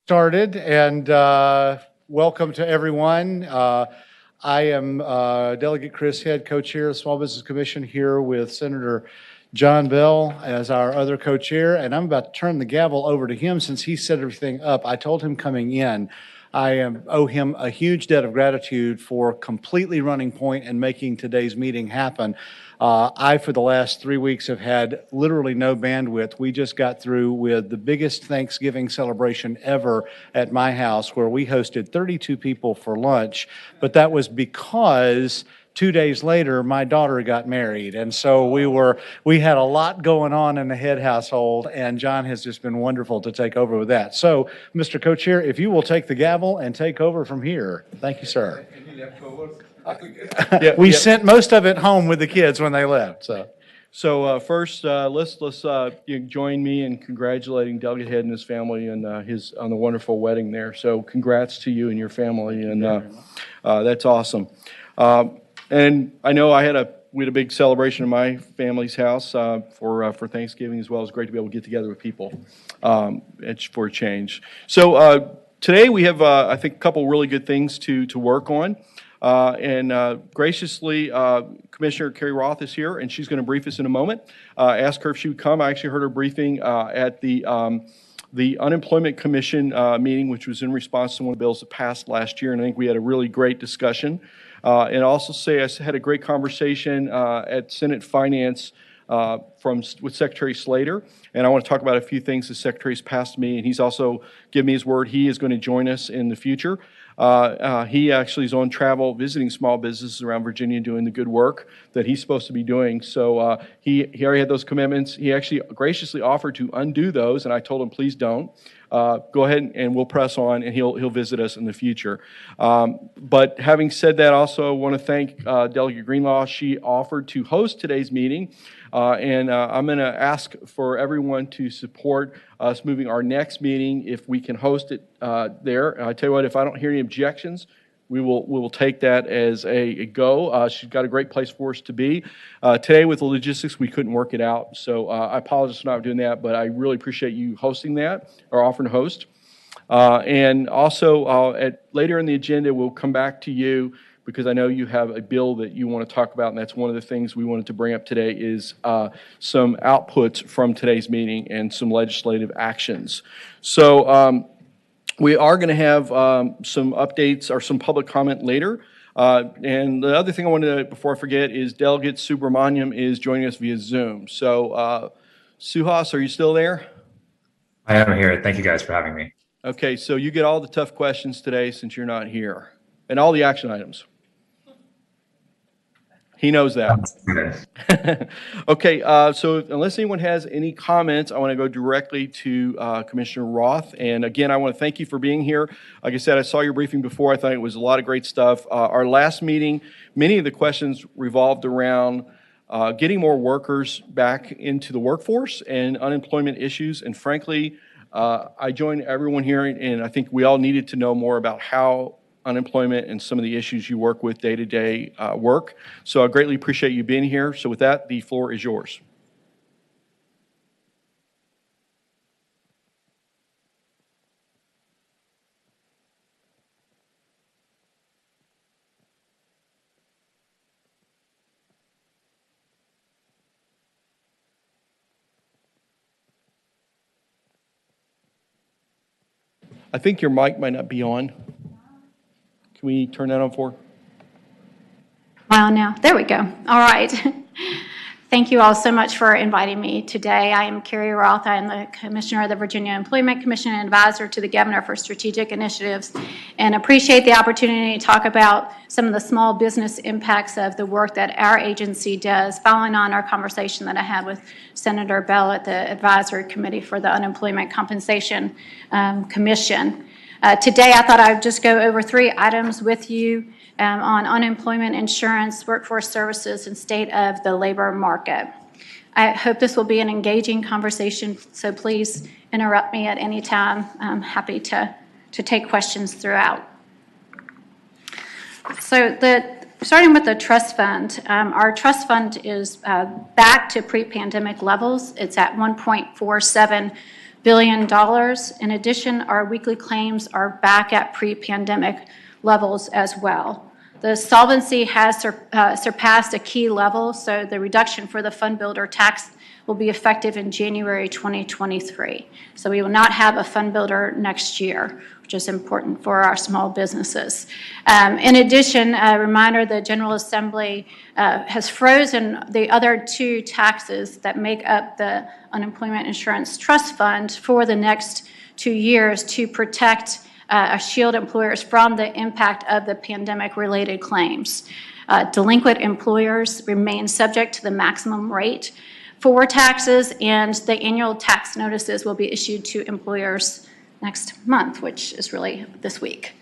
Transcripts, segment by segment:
Started, and welcome to everyone. I am Delegate Chris Head, co-chair of the Small Business Commission, here with Senator John Bell as our other co-chair, and I'm about to turn the gavel over to him since he set everything up. I told him coming in I owe him a huge debt of gratitude for completely running point and making today's meeting happen. I, for the last 3 weeks, have had literally no bandwidth. We just got through with the biggest Thanksgiving celebration ever at my house, where we hosted 32 people for lunch, but that was because 2 days later, my daughter got married. And so we had a lot going on in the Head household, and John has just been wonderful to take over with that. So, Mr. Co-Chair, if you will take the gavel and take over from here. Thank you, sir. We sent most of it home with the kids when they left. So first, let's join me in congratulating Delegate Head and his family and on the wonderful wedding there. So congrats to you and your family, and that's awesome. And I know we had a big celebration in my family's house for Thanksgiving as well. It's great to be able to get together with people for a change. So today we have I think a couple really good things to work on. Graciously, Commissioner Carrie Roth is here, and she's going to brief us in a moment. Ask her if she would come. I actually heard her briefing at the Unemployment Commission meeting, which was in response to one of the bills that passed last year, and I think we had a really great discussion. And also say I had a great conversation at Senate Finance with Secretary Slater, and I want to talk about a few things the Secretary's passed me, and he's also given me his word he is going to join us in the future. He actually is on travel visiting small businesses around Virginia doing the good work that he's supposed to be doing. So he already had those commitments. He actually graciously offered to undo those, and I told him, please don't. Go ahead and we'll press on, and he'll visit us in the future. But having said that, also I want to thank Delegate Greenlaw. She offered to host today's meeting, and I'm going to ask for everyone to support us moving our next meeting if we can host it there. And I tell you what, if I don't hear any objections, we will take that as a go. She's got a great place for us to be. Today with the logistics, we couldn't work it out, so I apologize for not doing that, but I really appreciate you hosting that, or offering to host. And also, later in the agenda, we'll come back to you because I know you have a bill that you want to talk about, and that's one of the things we wanted to bring up today is some outputs from today's meeting and some legislative actions. So we are going to have some updates or some public comment later. And the other thing I wanted to, before I forget, is Delegate Subramaniam is joining us via Zoom. So Suhas, are you still there? I am here. Thank you guys for having me. Okay, so you get all the tough questions today since you're not here, and all the action items. He knows that. Okay, so unless anyone has any comments, I want to go directly to Commissioner Roth. And again, I want to thank you for being here. Like I said, I saw your briefing before. I thought it was a lot of great stuff. Our last meeting, many of the questions revolved around getting more workers back into the workforce and unemployment issues. And frankly, I join everyone here, and I think we all needed to know more about how unemployment and some of the issues you work with day-to-day work. So I greatly appreciate you being here. So with that, the floor is yours. I think your mic might not be on. Can we turn that on for? Wow, now, there we go. All right. Thank you all so much for inviting me today. I am Carrie Roth. I am the Commissioner of the Virginia Employment Commission and Advisor to the Governor for Strategic Initiatives, and appreciate the opportunity to talk about some of the small business impacts of the work that our agency does, following on our conversation that I had with Senator Bell at the Advisory Committee for the Unemployment Compensation Commission. Today, I thought I would just go over 3 items with you on unemployment insurance, workforce services, and state of the labor market. I hope this will be an engaging conversation, so please interrupt me at any time. I'm happy to take questions throughout. So starting with the trust fund, our trust fund is back to pre-pandemic levels. It's at $1.47 billion. In addition, our weekly claims are back at pre-pandemic levels as well. The solvency has surpassed a key level, so the reduction for the fund builder tax will be effective in January 2023. So we will not have a fund builder next year, which is important for our small businesses. In addition, a reminder, the General Assembly has frozen the other two taxes that make up the Unemployment Insurance Trust Fund for the next 2 years to protect shield employers from the impact of the pandemic-related claims. Delinquent employers remain subject to the maximum rate for taxes, and the annual tax notices will be issued to employers next month, which is really this week.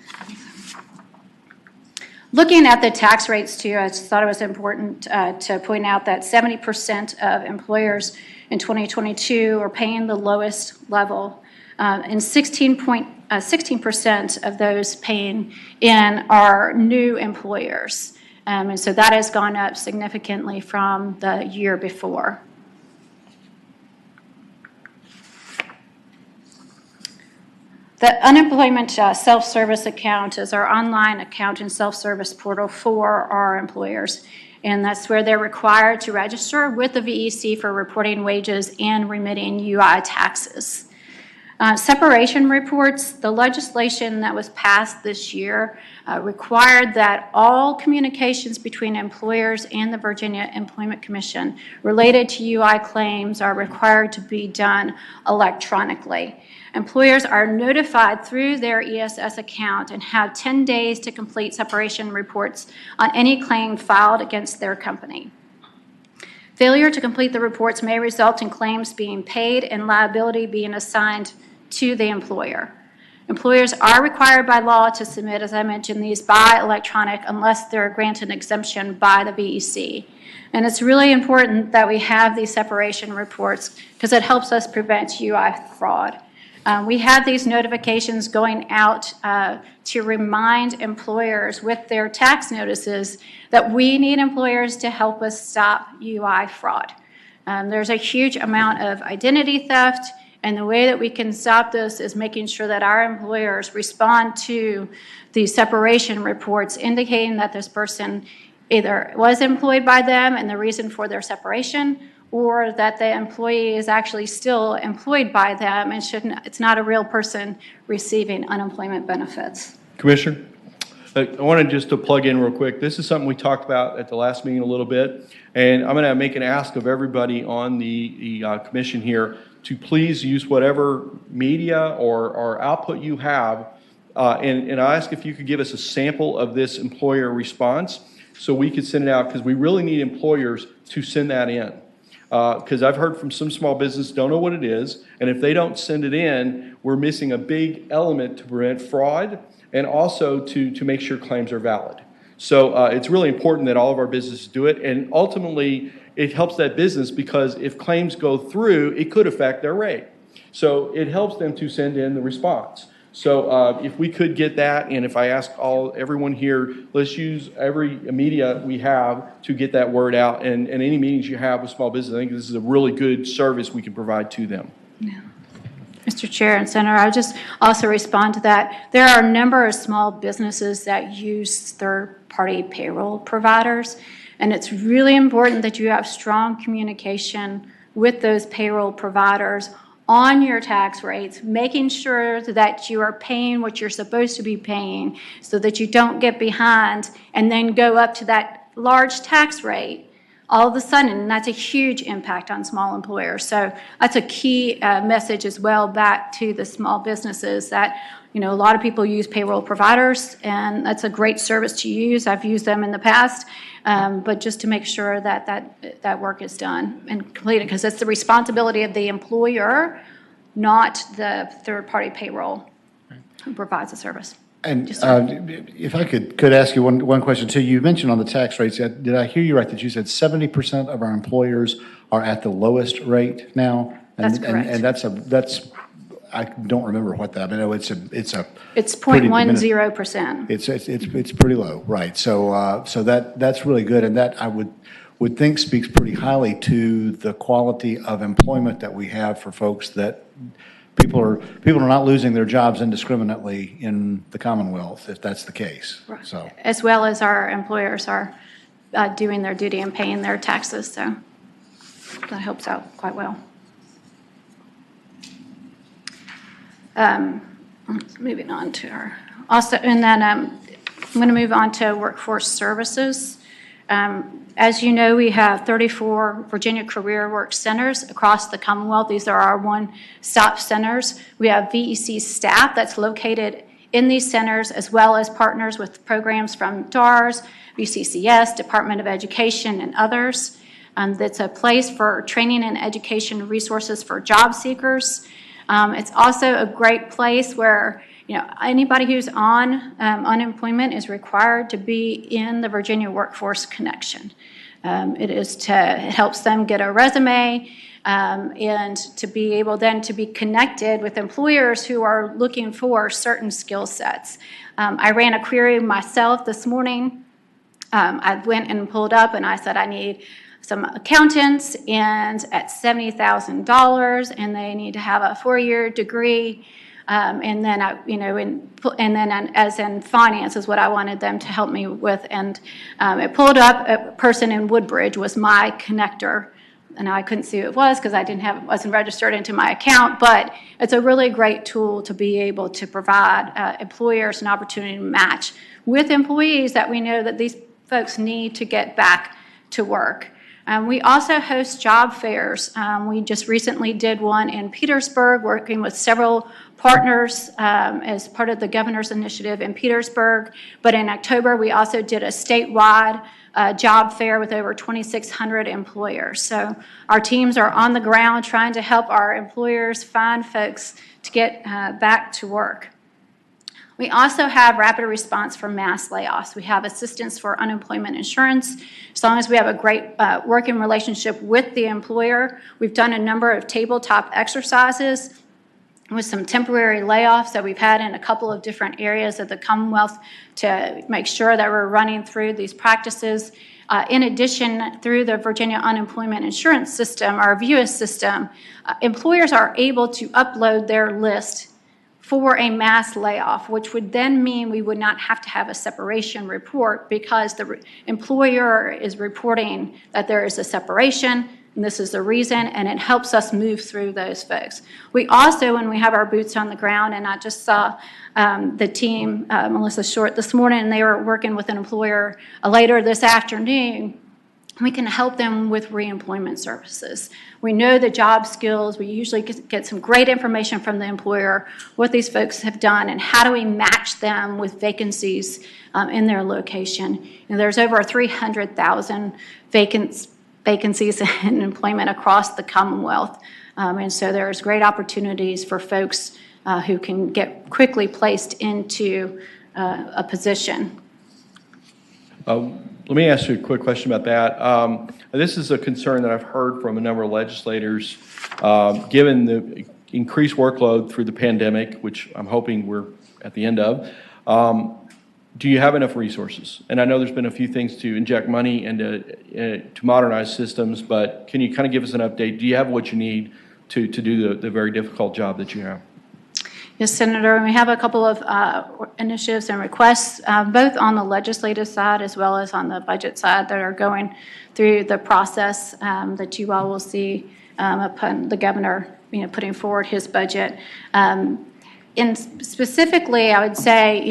Looking at the tax rates too, I just thought it was important to point out that 70% of employers in 2022 are paying the lowest level, and 16% of those paying in are new employers. And so that has gone up significantly from the year before. The unemployment self-service account is our online account and self-service portal for our employers. And that's where they're required to register with the VEC for reporting wages and remitting UI taxes. Separation reports, the legislation that was passed this year required that all communications between employers and the Virginia Employment Commission related to UI claims are required to be done electronically. Employers are notified through their ESS account and have 10 days to complete separation reports on any claim filed against their company. Failure to complete the reports may result in claims being paid and liability being assigned to the employer. Employers are required by law to submit, as I mentioned, these by electronic unless they're granted an exemption by the VEC. And it's really important that we have these separation reports because it helps us prevent UI fraud. We have these notifications going out to remind employers with their tax notices that we need employers to help us stop UI fraud. There's a huge amount of identity theft, and the way that we can stop this is making sure that our employers respond to the separation reports indicating that this person either was employed by them and the reason for their separation, or that the employee is actually still employed by them and it's not a real person receiving unemployment benefits. Commissioner, I wanted just to plug in real quick. This is something we talked about at the last meeting a little bit, and I'm going to make an ask of everybody on the commission here to please use whatever media or output you have, and I ask if you could give us a sample of this employer response so we could send it out, because we really need employers to send that in. Because I've heard from some small businesses don't know what it is, and if they don't send it in, we're missing a big element to prevent fraud and also to make sure claims are valid. So it's really important that all of our businesses do it, and ultimately it helps that business because if claims go through, it could affect their rate. So it helps them to send in the response. So if we could get that, and if I ask everyone here, let's use every media we have to get that word out, and any meetings you have with small business, I think this is a really good service we can provide to them. Yeah. Mr. Chair and Senator, I'll just also respond to that. There are a number of small businesses that use third-party payroll providers, and it's really important that you have strong communication with those payroll providers on your tax rates, making sure that you are paying what you're supposed to be paying so that you don't get behind and then go up to that large tax rate all of a sudden, and that's a huge impact on small employers. So that's a key message as well back to the small businesses that, you know, a lot of people use payroll providers, and that's a great service to use. I've used them in the past, but just to make sure that that work is done and completed, because it's the responsibility of the employer, not the third-party payroll who provides the service. And if I could ask you one question too. You mentioned on the tax rates, did I hear you right that you said 70% of our employers are at the lowest rate now? That's correct. And that's I don't remember what that. I know it's 0.10%. It's pretty low, right? So that's really good, and that I would think speaks pretty highly to the quality of employment that we have for folks that People are not losing their jobs indiscriminately in the Commonwealth, if that's the case. So, As well as our employers are doing their duty and paying their taxes, so that helps out quite well. Moving on to our, also, and then I'm going to move on to workforce services. As you know, we have 34 Virginia Career Work Centers across the Commonwealth. These are our one-stop centers. We have VEC staff that's located in these centers, as well as partners with programs from DARS, VCCS, Department of Education, and others. That's a place for training and education resources for job seekers. It's also a great place where anybody who's on unemployment is required to be in the Virginia Workforce Connection. It helps them get a resume and to be able then to be connected with employers who are looking for certain skill sets. I ran a query myself this morning. I went and pulled up and I said I need some accountants and at $70,000 and they need to have a 4-year degree. And then, as in finance is what I wanted them to help me with. And it pulled up a person in Woodbridge was my connector. And I couldn't see who it was because I wasn't registered into my account. But it's a really great tool to be able to provide employers an opportunity to match with employees that we know that these folks need to get back to work. We also host job fairs. We just recently did one in Petersburg, working with several partners as part of the governor's initiative in Petersburg. But in October, we also did a statewide job fair with over 2,600 employers. So our teams are on the ground trying to help our employers find folks to get back to work. We also have rapid response for mass layoffs. We have assistance for unemployment insurance. As long as we have a great working relationship with the employer, we've done a number of tabletop exercises with some temporary layoffs that we've had in a couple of different areas of the Commonwealth to make sure that we're running through these practices. In addition, through the Virginia Unemployment Insurance System, our VUIS system, employers are able to upload their list for a mass layoff, which would then mean we would not have to have a separation report because the employer is reporting that there is a separation, and this is the reason, and it helps us move through those folks. We also, when we have our boots on the ground, and I just saw the team, Melissa Short, this morning, and they were working with an employer later this afternoon, we can help them with reemployment services. We know the job skills. We usually get some great information from the employer, what these folks have done, and how do we match them with vacancies in their location. There's over 300,000 vacancies in employment across the Commonwealth. And so there's great opportunities for folks who can get quickly placed into a position. Let me ask you a quick question about that. This is a concern that I've heard from a number of legislators, given the increased workload through the pandemic, which I'm hoping we're at the end of. Do you have enough resources? And I know there's been a few things to inject money into to modernize systems, but can you kind of give us an update? Do you have what you need to do the very difficult job that you have? Yes, Senator, we have a couple of initiatives and requests, both on the legislative side as well as on the budget side that are going through the process that you all will see upon the governor putting forward his budget. And specifically, I would say,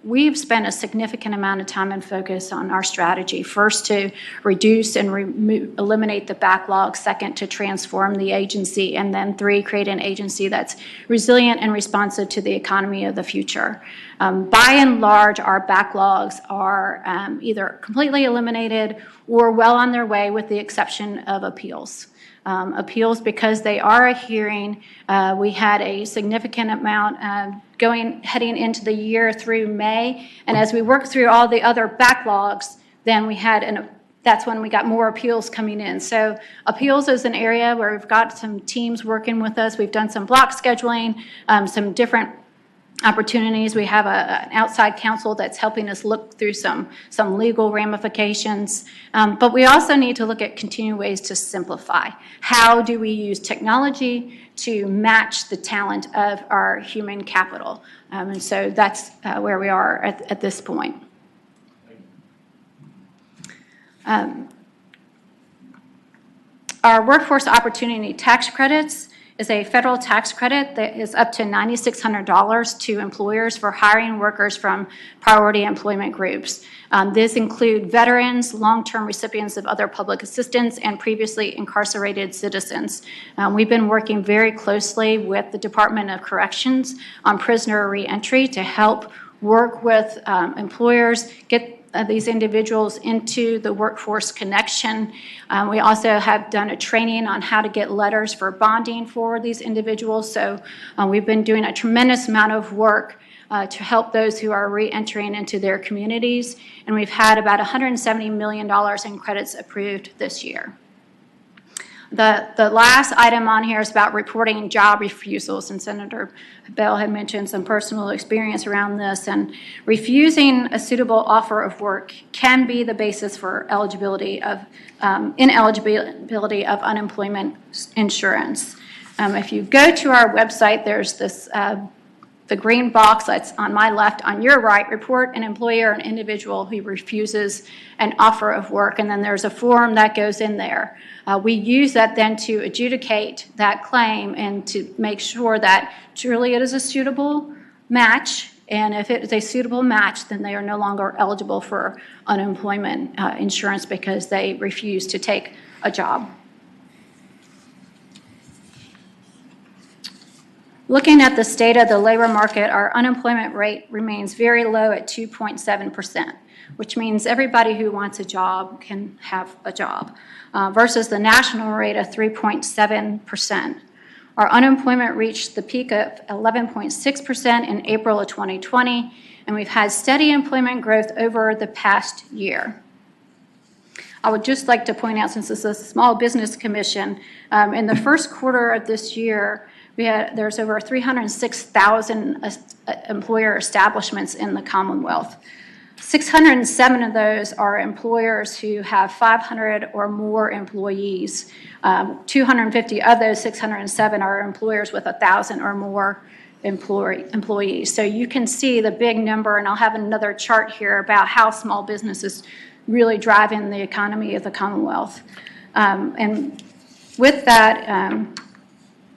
we've spent a significant amount of time and focus on our strategy. First, to reduce and eliminate the backlog. Second, to transform the agency. And then 3, create an agency that's resilient and responsive to the economy of the future. By and large, our backlogs are either completely eliminated or well on their way, with the exception of appeals. Appeals, because they are a hearing. We had a significant amount heading into the year through May, and as we worked through all the other backlogs, then that's when we got more appeals coming in. So appeals is an area where we've got some teams working with us. We've done some block scheduling, some different opportunities. We have an outside counsel that's helping us look through some legal ramifications. But we also need to look at continued ways to simplify. How do we use technology to match the talent of our human capital? And so that's where we are at this point. Our workforce opportunity tax credits is a federal tax credit that is up to $9,600 to employers for hiring workers from priority employment groups. These include veterans, long-term recipients of other public assistance, and previously incarcerated citizens. We've been working very closely with the Department of Corrections on prisoner reentry to help work with employers, get these individuals into the workforce connection. We also have done a training on how to get letters for bonding for these individuals. So we've been doing a tremendous amount of work to help those who are re-entering into their communities. And we've had about $170 million in credits approved this year. The last item on here is about reporting job refusals, and Senator Bell had mentioned some personal experience around this. And refusing a suitable offer of work can be the basis for ineligibility of unemployment insurance. If you go to our website, there's this the green box that's on my left, on your right, report an employer or an individual who refuses an offer of work, and then there's a form that goes in there. We use that then to adjudicate that claim and to make sure that truly it is a suitable match, and if it is a suitable match, then they are no longer eligible for unemployment insurance because they refuse to take a job. Looking at the state of the labor market, our unemployment rate remains very low at 2.7%, which means everybody who wants a job can have a job, versus the national rate of 3.7%. Our unemployment reached the peak of 11.6% in April of 2020, and we've had steady employment growth over the past year. I would just like to point out, since this is a small business commission, in the first quarter of this year, there's over 306,000 employer establishments in the Commonwealth. 607 of those are employers who have 500 or more employees. 250 of those 607 are employers with 1,000 or more employees. So you can see the big number, and I'll have another chart here about how small business is really driving the economy of the Commonwealth. And with that,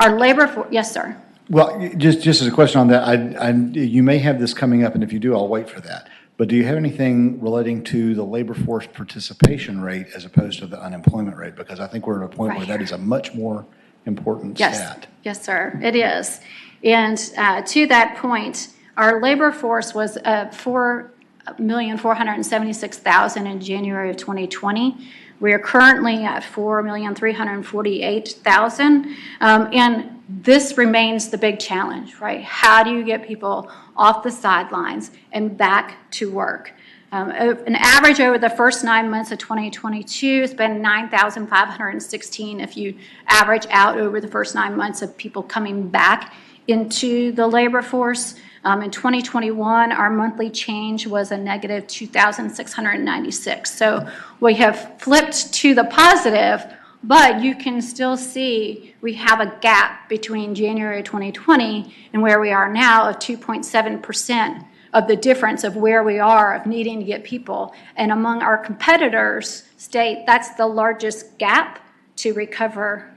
our labor force, yes, sir. Well, just as a question on that, you may have this coming up, and if you do, I'll wait for that. But do you have anything relating to the labor force participation rate as opposed to the unemployment rate? Because I think we're at a point where that is a much more important stat. Yes, sir, it is. And to that point, our labor force was 4,476,000 in January of 2020. We are currently at 4,348,000, and this remains the big challenge, right? How do you get people off the sidelines and back to work? An average over the first 9 months of 2022 has been 9,516 if you average out over the first 9 months of people coming back into the labor force. In 2021, our monthly change was a negative 2,696. So we have flipped to the positive, but you can still see we have a gap between January 2020 and where we are now of 2.7% of the difference of where we are of needing to get people. And among our competitors state that's the largest gap to recover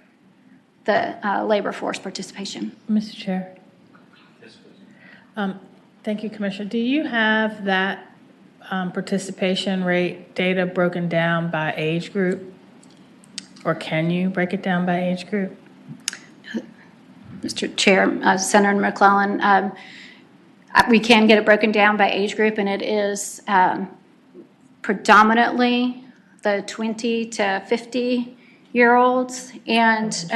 the labor force participation. Mr. Chair. Thank you, Commissioner. Do you have that participation rate data broken down by age group? Or can you break it down by age group? Mr. Chair, Senator McClellan, we can get it broken down by age group, and it is predominantly the 20 to 50-year-olds. And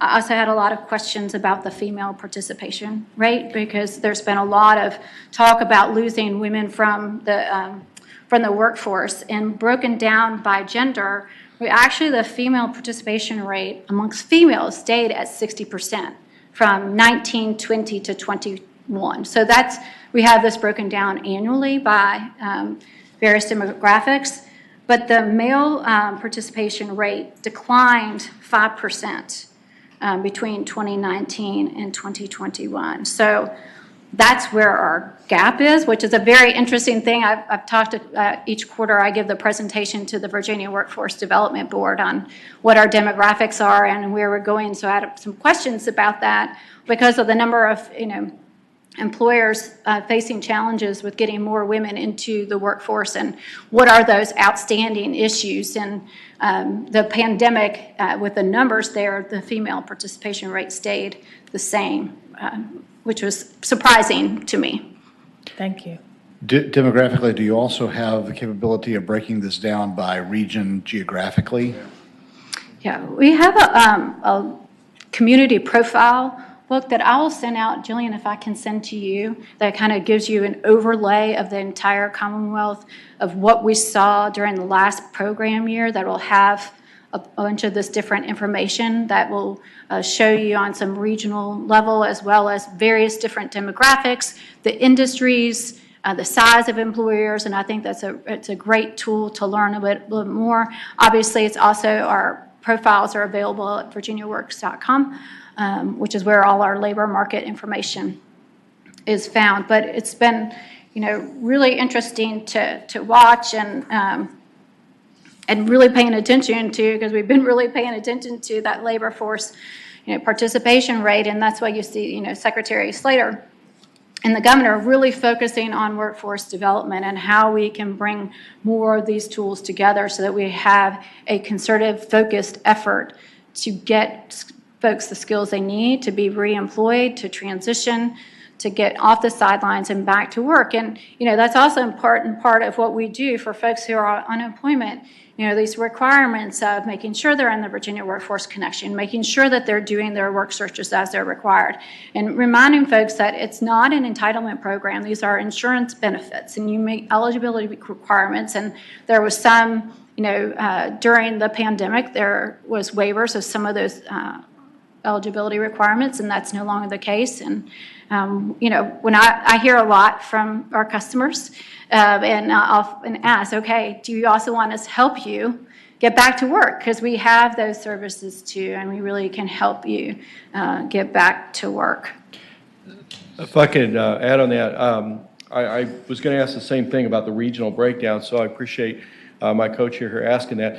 I also had a lot of questions about the female participation rate, because there's been a lot of talk about losing women from the workforce. And broken down by gender, the female participation rate amongst females stayed at 60% from 1920 to 2021. 2021. So we have this broken down annually by various demographics, but the male participation rate declined 5% between 2019 and 2021. So that's where our gap is, which is a very interesting thing. I've talked each quarter, I give the presentation to the Virginia Workforce Development Board on what our demographics are and where we're going. So I had some questions about that because of the number of, employers facing challenges with getting more women into the workforce, and what are those outstanding issues. And the pandemic, with the numbers there, the female participation rate stayed the same, which was surprising to me. Thank you. Demographically, do you also have the capability of breaking this down by region geographically? Yeah, we have a community profile book that I will send out, Jillian, if I can send to you, that kind of gives you an overlay of the entire Commonwealth of what we saw during the last program year, that will have a bunch of this different information that will show you on some regional level, as well as various different demographics, the industries, the size of employers, and I think it's a great tool to learn a little more. Obviously, it's also, our profiles are available at virginiaworks.com, which is where all our labor market information is found. But it's been, really interesting to watch and really paying attention to, because we've been really paying attention to that labor force, participation rate, and that's why you see, Secretary Slater and the governor really focusing on workforce development and how we can bring more of these tools together so that we have a concerted, focused effort to get folks the skills they need to be reemployed, to transition, to get off the sidelines and back to work. And, that's also an important part of what we do for folks who are on unemployment. These requirements of making sure they're in the Virginia Workforce Connection, making sure that they're doing their work searches as they're required, and reminding folks that it's not an entitlement program. These are insurance benefits, and you make eligibility requirements. And there was some, during the pandemic, there was waivers of some of those eligibility requirements, and that's no longer the case. And when I hear a lot from our customers, and I often ask, okay, do you also want us to help you get back to work? Because we have those services too, and we really can help you get back to work. If I could add on that, I was going to ask the same thing about the regional breakdown, so I appreciate my co-chair here asking that.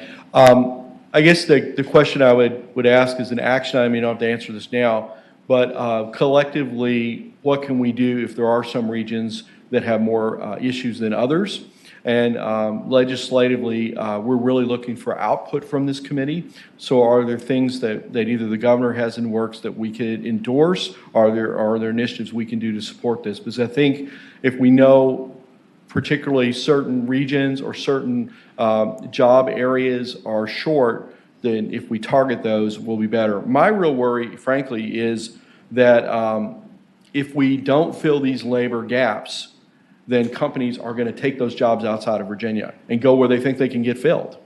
I guess the question I would ask is an action item. You don't have to answer this now, but collectively, what can we do if there are some regions that have more issues than others? And legislatively, we're really looking for output from this committee. So are there things that either the governor has in works that we could endorse? Are there initiatives we can do to support this? Because I think if we know particularly certain regions or certain job areas are short, then if we target those, we'll be better. My real worry, frankly, is that if we don't fill these labor gaps, then companies are going to take those jobs outside of Virginia and go where they think they can get filled.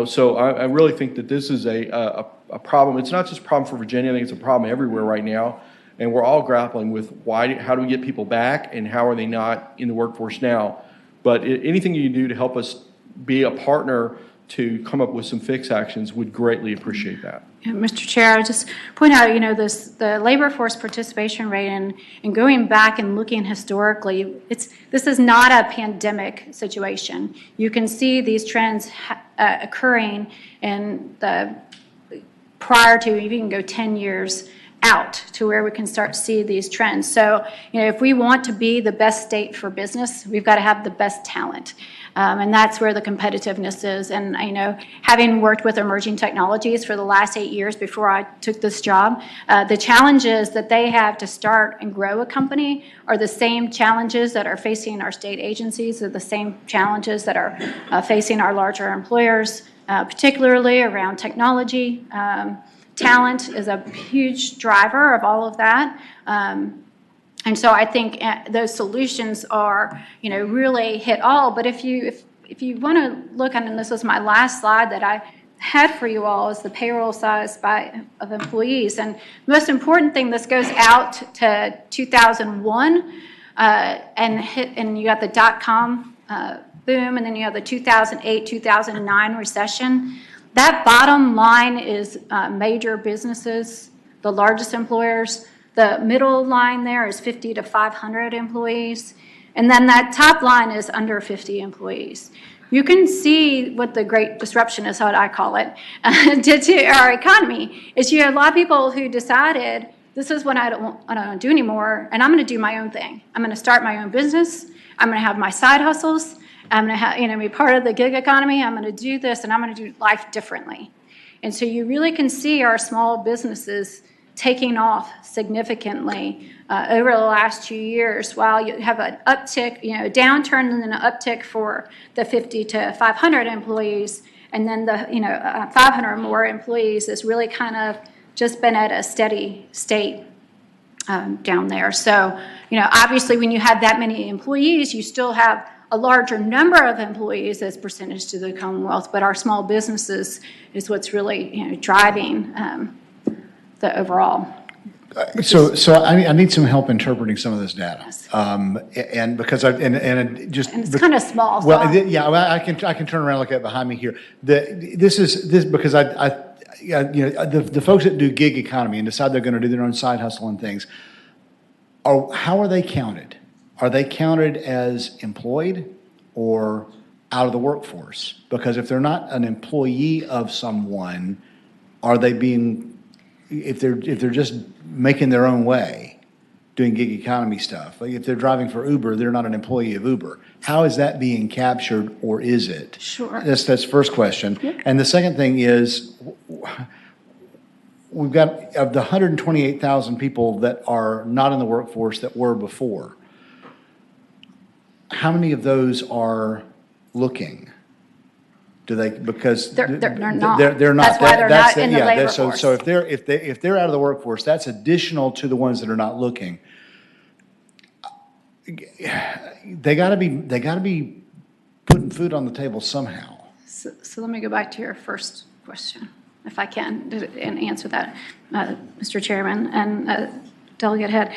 So I really think that this is a problem. It's not just a problem for Virginia. I think it's a problem everywhere right now. And we're all grappling with how do we get people back, and how are they not in the workforce now? But anything you can do to help us be a partner to come up with some fix actions, would greatly appreciate that. Yeah, Mr. Chair, I would just point out, the labor force participation rate, and going back and looking historically, this is not a pandemic situation. You can see these trends occurring in prior to, you can go 10 years out to where we can start to see these trends. So, if we want to be the best state for business, we've got to have the best talent. And that's where the competitiveness is. And, having worked with emerging technologies for the last 8 years before I took this job, the challenges that they have to start and grow a company are the same challenges that are facing our state agencies, are the same challenges that are facing our larger employers, particularly around technology. Talent is a huge driver of all of that. And so I think those solutions are, really hit all. But if you want to look at, and this was my last slide that I had for you all is the payroll size of employees. And the most important thing, this goes out to 2001, and you got the dot-com boom, and then you have the 2008, 2009 recession. That bottom line is major businesses, the largest employers. The middle line there is 50 to 500 employees. And then that top line is under 50 employees. You can see what the great disruption is, what I call it, did to our economy, is you had a lot of people who decided, this is what I don't want to do anymore, and I'm going to do my own thing. I'm going to start my own business. I'm going to have my side hustles. I'm going to be part of the gig economy. I'm going to do this, and I'm going to do life differently. And so you really can see our small businesses taking off significantly over the last 2 years, while you have an uptick, a downturn and then an uptick for the 50 to 500 employees, and then the 500 or more employees has really kind of just been at a steady state down there. So, obviously when you have that many employees, you still have a larger number of employees as percentage to the Commonwealth, but our small businesses is what's really driving the overall. So I need some help interpreting some of this data, and because and it's kind of small. So well, I can turn around and look at it behind me here. This because the folks that do gig economy and decide they're going to do their own side hustle and things, how are they counted? Are they counted as employed or out of the workforce? Because if they're not an employee of someone, are they being, if they're just making their own way, doing gig economy stuff, like if they're driving for Uber, they're not an employee of Uber. How is that being captured, or is it? Sure. That's the first question. Yep. And the second thing is, we've got, of the 128,000 people that are not in the workforce that were before, how many of those are looking? Do they, because they're not. They're not. That's why they're not in the labor force. So if they're out of the workforce, that's additional to the ones that are not looking. They got to be putting food on the table somehow. So let me go back to your first question, if I can, and answer that, Mr. Chairman and Delegate Head.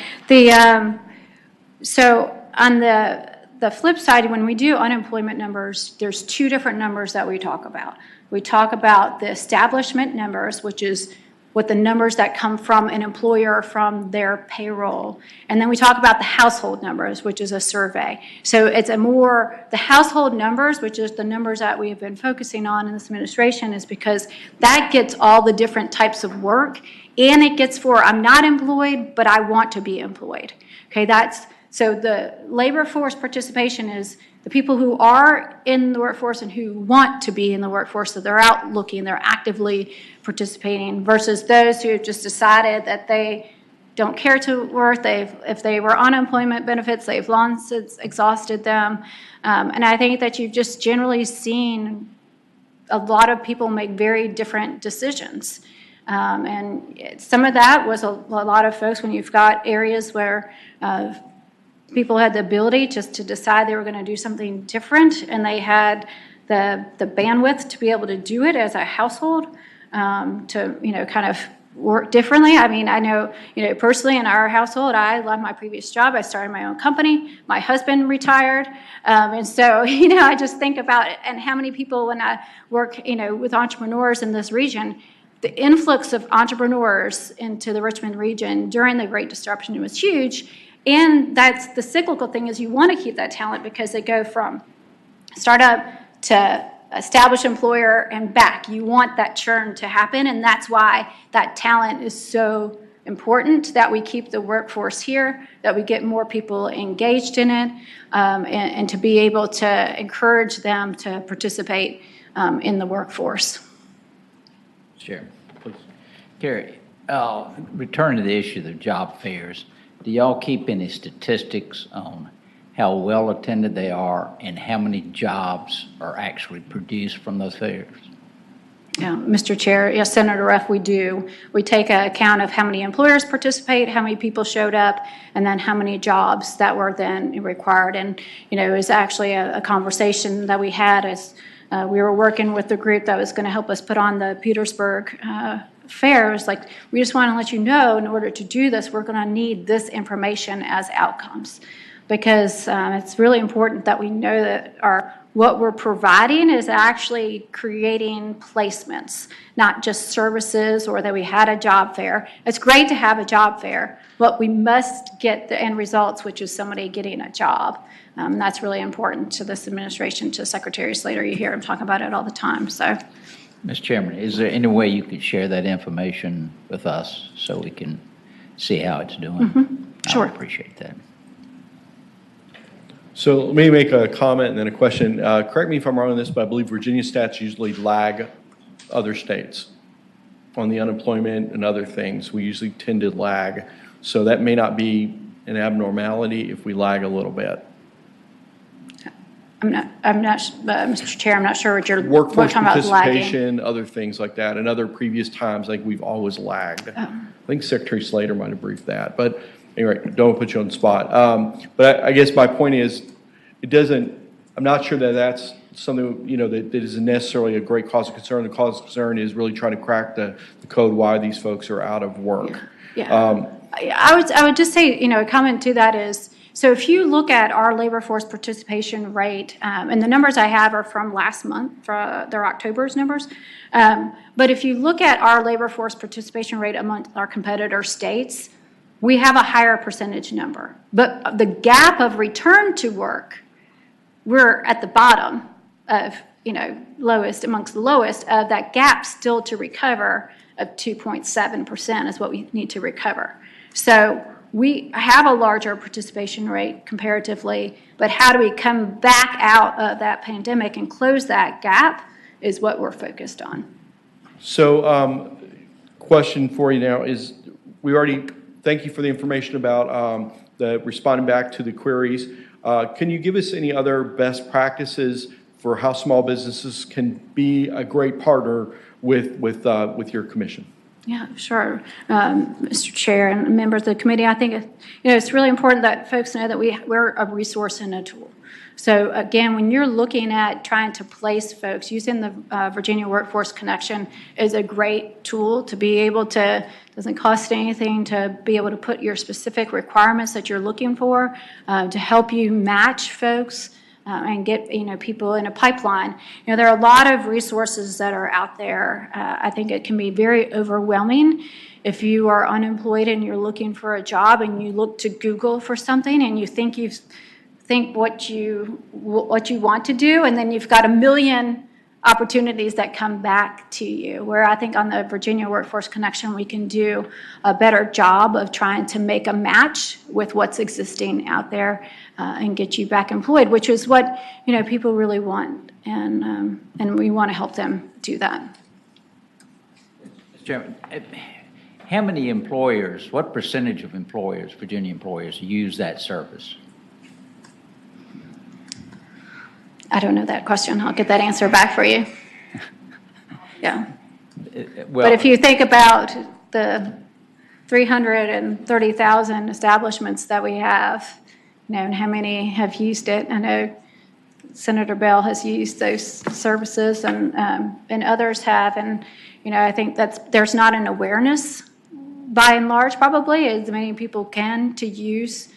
So on the flip side, when we do unemployment numbers, there's two different numbers that we talk about. We talk about the establishment numbers, which is what the numbers that come from an employer from their payroll. And then we talk about the household numbers, which is a survey. So it's the household numbers, which is the numbers that we have been focusing on in this administration, is because that gets all the different types of work, and it gets for, I'm not employed, but I want to be employed. Okay, so the labor force participation is the people who are in the workforce and who want to be in the workforce, so they're out looking, they're actively participating, versus those who have just decided that they don't care to work. If they were on unemployment benefits, they've long since exhausted them. And I think that you've just generally seen a lot of people make very different decisions. And some of that was a lot of folks, when you've got areas where people had the ability just to decide they were going to do something different, and they had the bandwidth to be able to do it as a household, to kind of work differently. I mean, I know personally in our household, I love my previous job. I started my own company. My husband retired, and so I just think about it, and how many people, when I work with entrepreneurs in this region, the influx of entrepreneurs into the Richmond region during the Great Disruption was huge. And that's the cyclical thing, is you want to keep that talent because they go from startup to established employer and back. You want that churn to happen, and that's why that talent is so important, that we keep the workforce here, that we get more people engaged in it, and to be able to encourage them to participate in the workforce. Sure. Please. Gary, return to the issue of the job fairs. Do y'all keep any statistics on how well attended they are and how many jobs are actually produced from those fairs? Yeah, Mr. Chair, yes, Senator Ruff, we do. We take an account of how many employers participate, how many people showed up, and then how many jobs that were then required. And, it was actually a conversation that we had as we were working with the group that was going to help us put on the Petersburg fair. It was like, we just want to let you know, in order to do this, we're going to need this information as outcomes, because it's really important that we know that what we're providing is actually creating placements, not just services or that we had a job fair. It's great to have a job fair, but we must get the end results, which is somebody getting a job. That's really important to this administration, to Secretary Slater. You hear him talk about it all the time. So, Mr. Chairman, is there any way you could share that information with us so we can see how it's doing? Sure. I would appreciate that. So let me make a comment and then a question. Correct me if I'm wrong on this, but I believe Virginia stats usually lag other states on the unemployment and other things. We usually tend to lag. So that may not be an abnormality if we lag a little bit. Mr. Chair, I'm not sure what you're Workforce talking about lagging. participation, other things like that. In other previous times, like we've always lagged. I think Secretary Slater might have briefed that. But anyway, don't put you on the spot. But I guess my point is, I'm not sure that that's something, that is necessarily a great cause of concern. The cause of concern is really trying to crack the code why these folks are out of work. Yeah. I would just say, a comment to that is, so if you look at our labor force participation rate, and the numbers I have are from last month, they're October's numbers. But if you look at our labor force participation rate among our competitor states, we have a higher percentage number. But the gap of return to work, we're at the bottom of, lowest amongst the lowest of that gap still to recover of 2.7% is what we need to recover. So we have a larger participation rate comparatively, but how do we come back out of that pandemic and close that gap is what we're focused on. So question for you now is, thank you for the information about the responding back to the queries. Can you give us any other best practices for how small businesses can be a great partner with your commission? Yeah, sure. Mr. Chair and members of the committee, I think it's really important that folks know that we're a resource and a tool. So again, when you're looking at trying to place folks, using the Virginia Workforce Connection is a great tool to be able to, doesn't cost anything, to be able to put your specific requirements that you're looking for, to help you match folks and get people in a pipeline. There are a lot of resources that are out there. I think it can be very overwhelming if you are unemployed and you're looking for a job and you look to Google for something and you think what you want to do, and then you've got a million opportunities that come back to you, where I think on the Virginia Workforce Connection we can do a better job of trying to make a match with what's existing out there and get you back employed, which is what people really want, and we want to help them do that. Mr. Chairman, how many employers, what percentage of employers, Virginia employers, use that service? I don't know that question. I'll get that answer back for you. Yeah. Well, but if you think about the 330,000 establishments that we have, and how many have used it, I know Senator Bell has used those services, and others have, and I think there's not an awareness, by and large, probably as many people can to use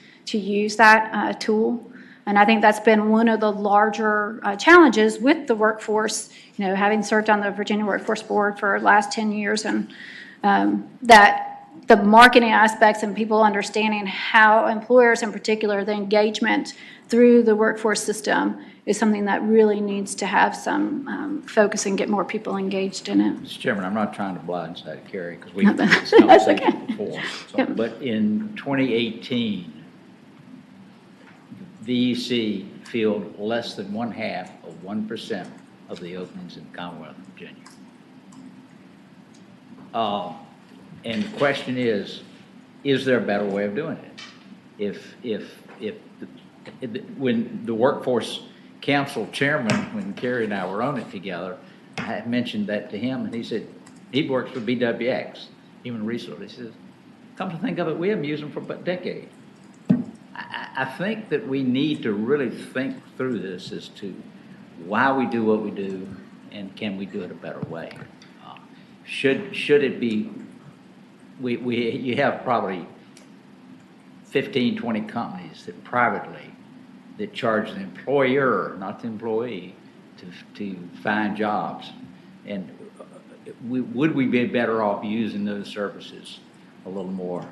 that tool. And I think that's been one of the larger challenges with the workforce, having served on the Virginia Workforce Board for the last 10 years, and that the marketing aspects and people understanding how employers, in particular, the engagement through the workforce system is something that really needs to have some focus and get more people engaged in it. Mr. Chairman, I'm not trying to blindside Carrie because we've had this conversation before. So, Yep. But in 2018, VEC filled less than 0.5% of the openings in the Commonwealth of Virginia. And the question is there a better way of doing it? When the Workforce Council chairman, when Carrie and I were on it together, I had mentioned that to him, and he said, he works for BWX, Human Resources. He says, come to think of it, we haven't used them for a decade. I think that we need to really think through this as to why we do what we do, and can we do it a better way? Should it be, you have probably 15, 20 companies that privately that charge the employer, not the employee, to find jobs. And would we be better off using those services a little more?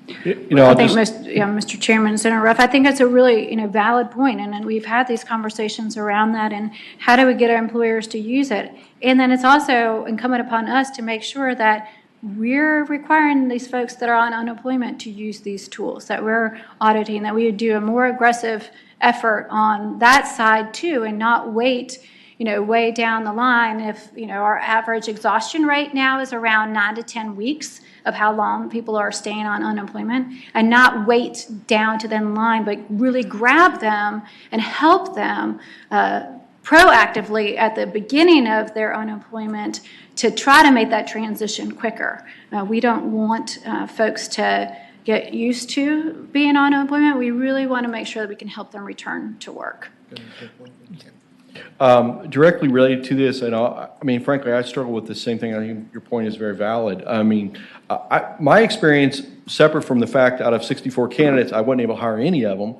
I think, Mr. Chairman, Senator Ruff, I think that's a really, valid point, and we've had these conversations around that, and how do we get our employers to use it? And then it's also incumbent upon us to make sure that we're requiring these folks that are on unemployment to use these tools, that we're auditing, that we would do a more aggressive effort on that side too, and not wait, way down the line. If, our average exhaustion rate now is around 9 to 10 weeks of how long people are staying on unemployment, and not wait down to the line, but really grab them and help them proactively at the beginning of their unemployment to try to make that transition quicker. We don't want folks to get used to being on unemployment. We really want to make sure that we can help them return to work. Directly related to this, and frankly, I struggle with the same thing. I think your point is very valid. My experience, separate from the fact out of 64 candidates, I wasn't able to hire any of them.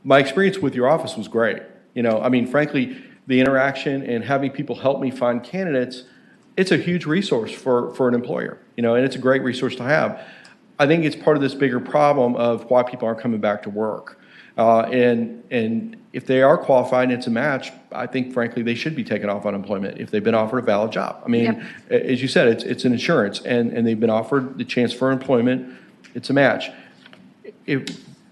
My experience with your office was great. Frankly, the interaction and having people help me find candidates, it's a huge resource for an employer, and it's a great resource to have. I think it's part of this bigger problem of why people aren't coming back to work. And if they are qualified and it's a match, I think, frankly, they should be taken off unemployment if they've been offered a valid job. Yep. As you said, it's an insurance, and they've been offered the chance for employment. It's a match.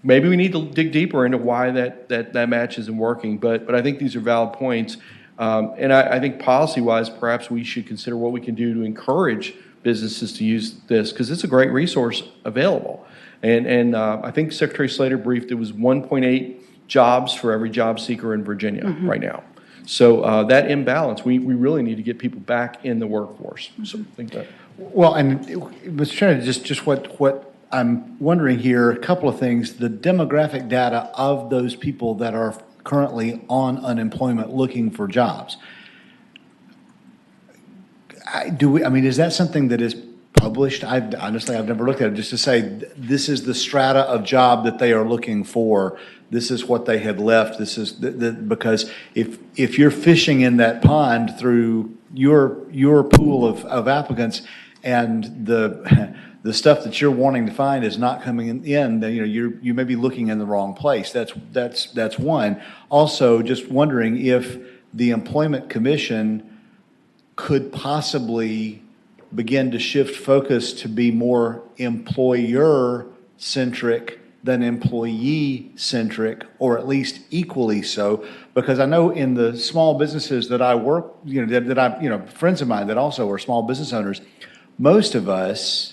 Maybe we need to dig deeper into why that match isn't working, but I think these are valid points. And I think policy-wise, perhaps we should consider what we can do to encourage businesses to use this, because it's a great resource available. And I think Secretary Slater briefed it was 1.8 jobs for every job seeker in Virginia right now. So that imbalance, we really need to get people back in the workforce. So I think that. Well, and Mr. Chairman, just what I'm wondering here, a couple of things. The demographic data of those people that are currently on unemployment looking for jobs. Is that something that is published? Honestly, I've never looked at it, just to say this is the strata of job that they are looking for. This is what they had left. This is because if you're fishing in that pond through your pool of applicants, and the stuff that you're wanting to find is not coming in, then you may be looking in the wrong place. That's one. Also, just wondering if the Employment Commission could possibly begin to shift focus to be more employer-centric than employee-centric, or at least equally so. Because I know in the small businesses that I work, friends of mine that also are small business owners, most of us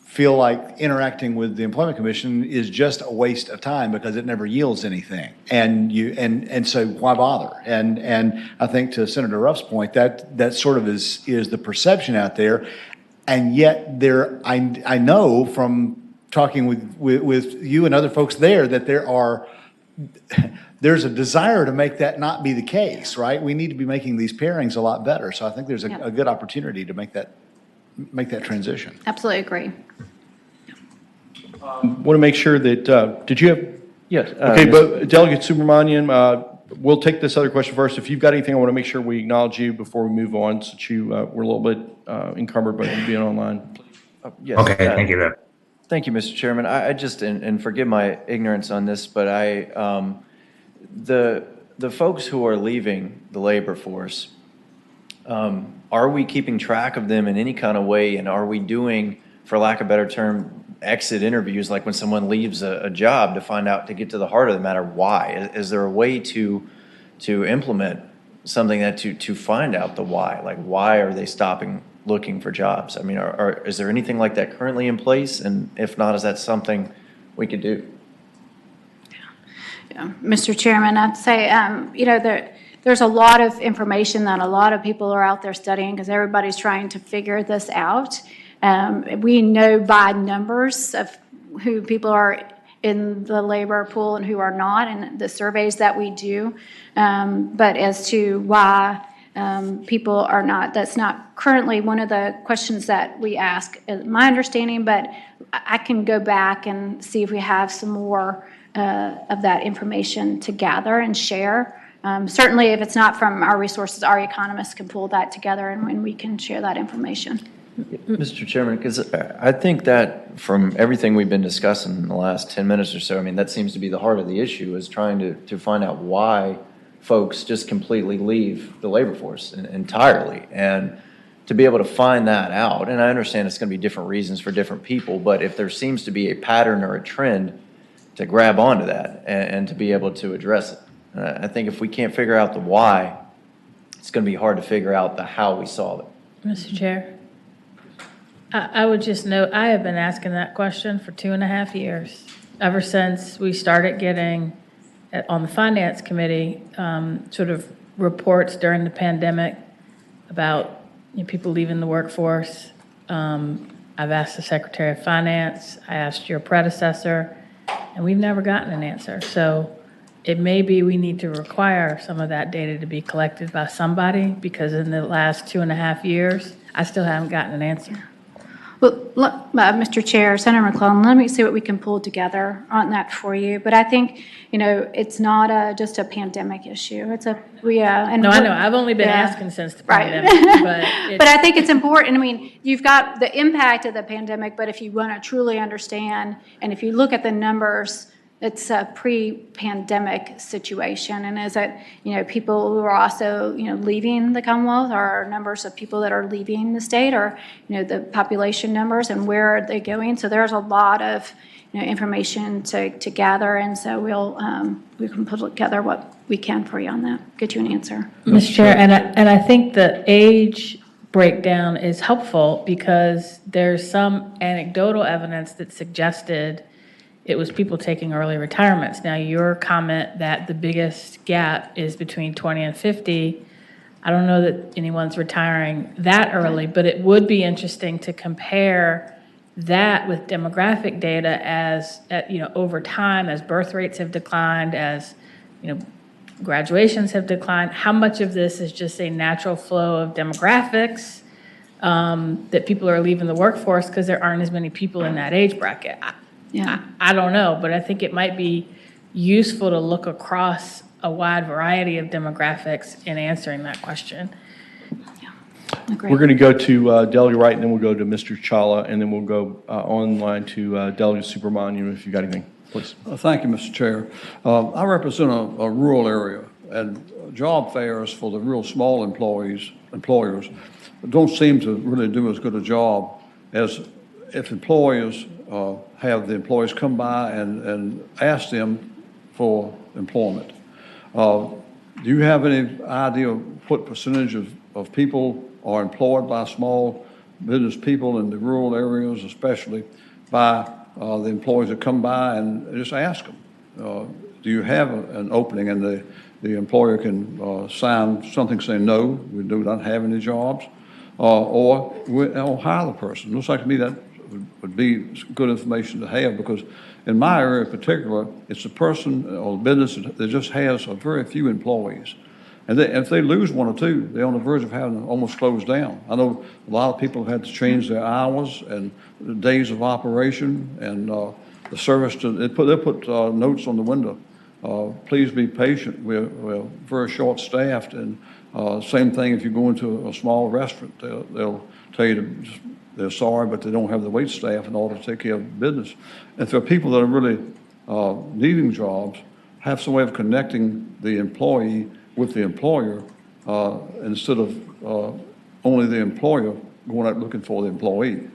feel like interacting with the Employment Commission is just a waste of time because it never yields anything. And so why bother? And I think, to Senator Ruff's point, that sort of is the perception out there. And yet I know from talking with you and other folks there that there's a desire to make that not be the case, right? We need to be making these pairings a lot better. So I think there's a good opportunity to make that transition. Absolutely agree. Want to make sure that, did you have? Yes. Okay, but Delegate Subramanian, we'll take this other question first. If you've got anything, I want to make sure we acknowledge you before we move on, since you were a little bit encumbered by you being online. Yes. Okay, thank you. Thank you, Mr. Chairman. I just, and forgive my ignorance on this, but the folks who are leaving the labor force, are we keeping track of them in any kind of way? And are we doing, for lack of a better term, exit interviews, like when someone leaves a job, to find out, to get to the heart of the matter, why? Is there a way to implement something that to find out the why? Like, why are they stopping looking for jobs? Is there anything like that currently in place? And if not, is that something we could do? Yeah. Mr. Chairman, I'd say, there's a lot of information that a lot of people are out there studying, because everybody's trying to figure this out. We know by numbers of who people are in the labor pool and who are not, and the surveys that we do. But as to why people are not, that's not currently one of the questions that we ask, my understanding, but I can go back and see if we have some more of that information to gather and share. Certainly, if it's not from our resources, our economists can pull that together and we can share that information. Mr. Chairman, because I think that from everything we've been discussing in the last 10 minutes or so, I mean, that seems to be the heart of the issue, is trying to find out why folks just completely leave the labor force entirely. And to be able to find that out, and I understand it's going to be different reasons for different people, but if there seems to be a pattern or a trend, to grab onto that and to be able to address it. I think if we can't figure out the why, it's going to be hard to figure out the how we solve it. Mr. Chair, I would just note, I have been asking that question for 2.5 years, ever since we started getting, on the Finance Committee, sort of reports during the pandemic about people leaving the workforce. I've asked the Secretary of Finance, I asked your predecessor, and we've never gotten an answer. So it may be we need to require some of that data to be collected by somebody, because in the last 2.5 years, I still haven't gotten an answer. Well, Mr. Chair, Senator McClellan, let me see what we can pull together on that for you. But I think, it's not just a pandemic issue. It's and No, I know. I've only been asking since the pandemic. But I think it's important. I mean, you've got the impact of the pandemic, but if you want to truly understand, and if you look at the numbers, it's a pre-pandemic situation. And is it, people who are also, leaving the Commonwealth, or numbers of people that are leaving the state, or, the population numbers and where are they going? So there's a lot of, information to gather. And so we can put together what we can for you on that, get you an answer. Mr. Chair, and I think the age breakdown is helpful, because there's some anecdotal evidence that suggested it was people taking early retirements. Now, your comment that the biggest gap is between 20 and 50, I don't know that anyone's retiring that early, but it would be interesting to compare that with demographic data as, over time, as birth rates have declined, as, graduations have declined. How much of this is just a natural flow of demographics, that people are leaving the workforce because there aren't as many people in that age bracket? I don't know, but I think it might be useful to look across a wide variety of demographics in answering that question. We're going to go to Delegate Wright, and then we'll go to Mr. Chawla, and then we'll go online to Delegate Subramanian if you've got anything, please. Thank you, Mr. Chair. I represent a rural area, and job fairs for the real small employers don't seem to really do as good a job as if employers have the employees come by and ask them for employment. Do you have any idea of what percentage of people are employed by small business people in the rural areas, especially by the employees that come by and just ask them? Do you have an opening and the employer can sign something saying, no, we do not have any jobs, or hire the person? Looks like to me that would be good information to have, because in my area in particular, it's a person or business that just has a very few employees. And if they lose one or two, they're on the verge of having to almost close down. I know a lot of people have had to change their hours and the days of operation, and the service they put notes on the window. Please be patient. We're very short-staffed, and same thing if you go into a small restaurant, they'll tell you they're sorry, but they don't have the wait staff in order to take care of business. And for people that are really needing jobs, have some way of connecting the employee with the employer instead of only the employer going out looking for the employee.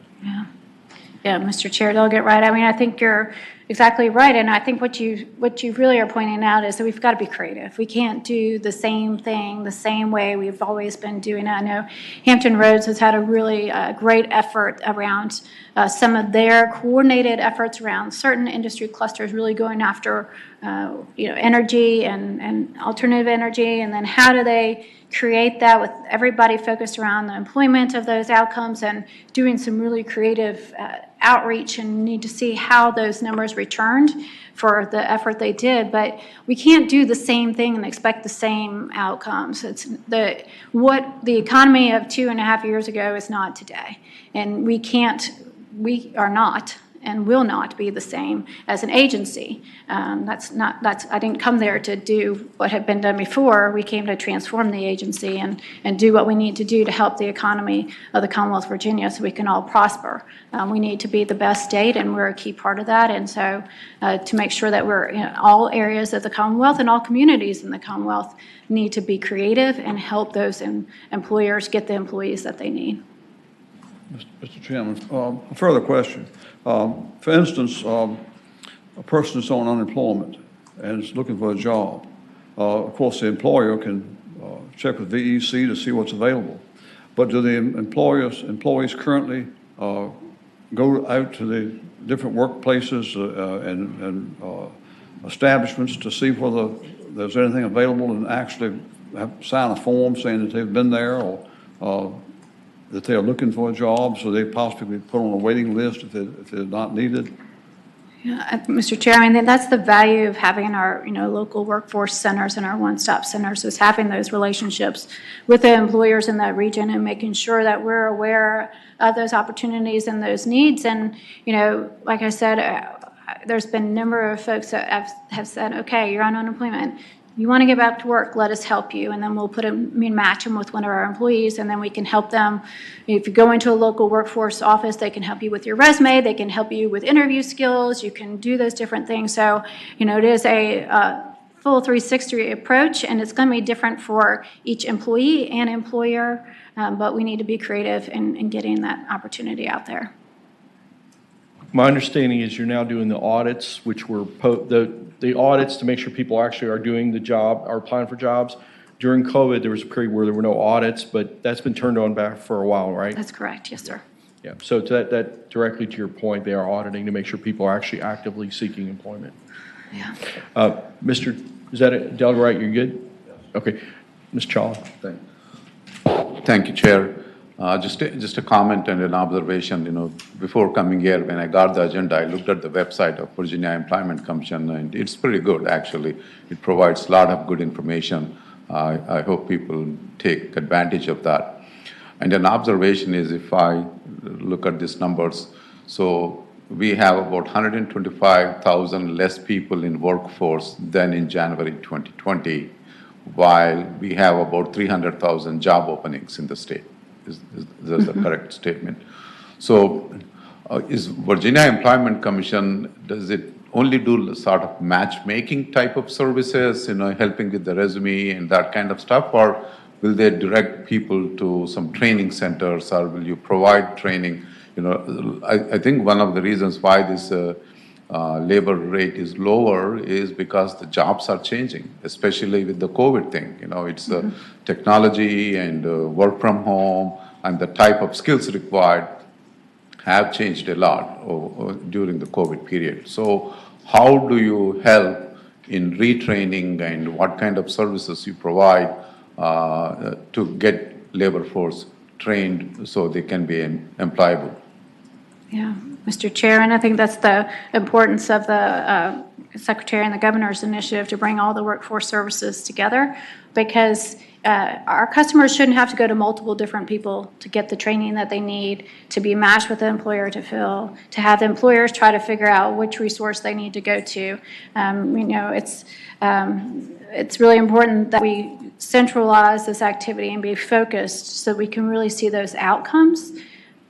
Yeah, Mr. Chair, Delegate Wright, I mean, I think you're exactly right, and I think what you really are pointing out is that we've got to be creative. We can't do the same thing the same way we've always been doing it. I know Hampton Roads has had a really great effort around some of their coordinated efforts around certain industry clusters, really going after energy and alternative energy, and then how do they create that with everybody focused around the employment of those outcomes, and doing some really creative outreach and need to see how those numbers returned for the effort they did, but we can't do the same thing and expect the same outcomes. What the economy of 2.5 years ago is not today, and we are not and will not be the same as an agency. I didn't come there to do what had been done before. We came to transform the agency and do what we need to do to help the economy of the Commonwealth of Virginia so we can all prosper. We need to be the best state, and we're a key part of that. And so to make sure that we're in all areas of the Commonwealth and all communities in the Commonwealth need to be creative and help those employers get the employees that they need. Mr. Chairman, a further question. For instance, a person is on unemployment and is looking for a job. Of course, the employer can check with VEC to see what's available. But do the employees currently go out to the different workplaces and establishments to see whether there's anything available and actually sign a form saying that they've been there or that they're looking for a job, so they possibly put on a waiting list if they're not needed? Yeah, Mr. Chair, I mean, that's the value of having our, local workforce centers and our one-stop centers, is having those relationships with the employers in that region and making sure that we're aware of those opportunities and those needs. And, like I said, there's been a number of folks that have said, okay, you're on unemployment. You want to get back to work, let us help you. And then we'll match them with one of our employees, and then we can help them. If you go into a local workforce office, they can help you with your resume, they can help you with interview skills, you can do those different things. So, it is a full 360 approach, and it's going to be different for each employee and employer, but we need to be creative in getting that opportunity out there. My understanding is you're now doing the audits, which were the audits to make sure people actually are doing the job, are applying for jobs. During COVID, there was a period where there were no audits, but that's been turned on back for a while, right? That's correct, yes, sir. Yeah, so to that directly to your point, they are auditing to make sure people are actually actively seeking employment. Yeah. Is that it? Delegate Wright, you're good? Okay. Ms. Chawla. Thank you, Chair. Just a comment and an observation. Before coming here, when I got the agenda, I looked at the website of Virginia Employment Commission, and it's pretty good, actually. It provides a lot of good information. I hope people take advantage of that. And an observation is, if I look at these numbers, so we have about 125,000 less people in workforce than in January 2020, while we have about 300,000 job openings in the state. Is that the correct statement? So is Virginia Employment Commission, does it only do sort of matchmaking type of services, helping with the resume and that kind of stuff, or will they direct people to some training centers, or will you provide training? I think one of the reasons why this labor rate is lower is because the jobs are changing, especially with the COVID thing. It's technology and work from home, and the type of skills required have changed a lot during the COVID period. So how do you help in retraining, and what kind of services you provide to get labor force trained so they can be employable? Yeah, Mr. Chair, and I think that's the importance of the Secretary and the Governor's initiative to bring all the workforce services together, because our customers shouldn't have to go to multiple different people to get the training that they need, to be matched with the employer to fill, to have the employers try to figure out which resource they need to go to. It's really important that we centralize this activity and be focused so we can really see those outcomes.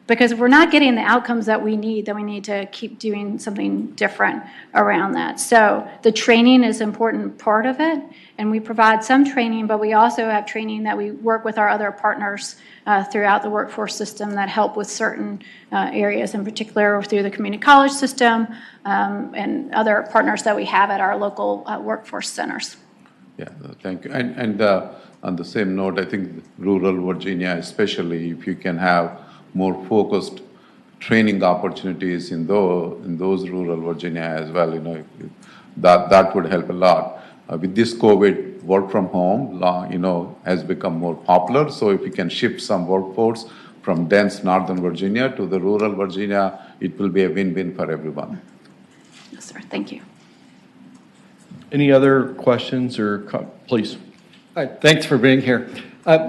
Because if we're not getting the outcomes that we need, then we need to keep doing something different around that. So the training is an important part of it, and we provide some training, but we also have training that we work with our other partners throughout the workforce system that help with certain areas, in particular through the community college system and other partners that we have at our local workforce centers. Yeah, thank you. And on the same note, I think rural Virginia, especially, if you can have more focused training opportunities in those rural Virginia as well, that would help a lot. With this COVID, work from home, has become more popular. So if you can shift some workforce from dense northern Virginia to the rural Virginia. It will be a win-win for everyone. Yes, sir. Thank you. Any other questions or, please? Hi, thanks for being here.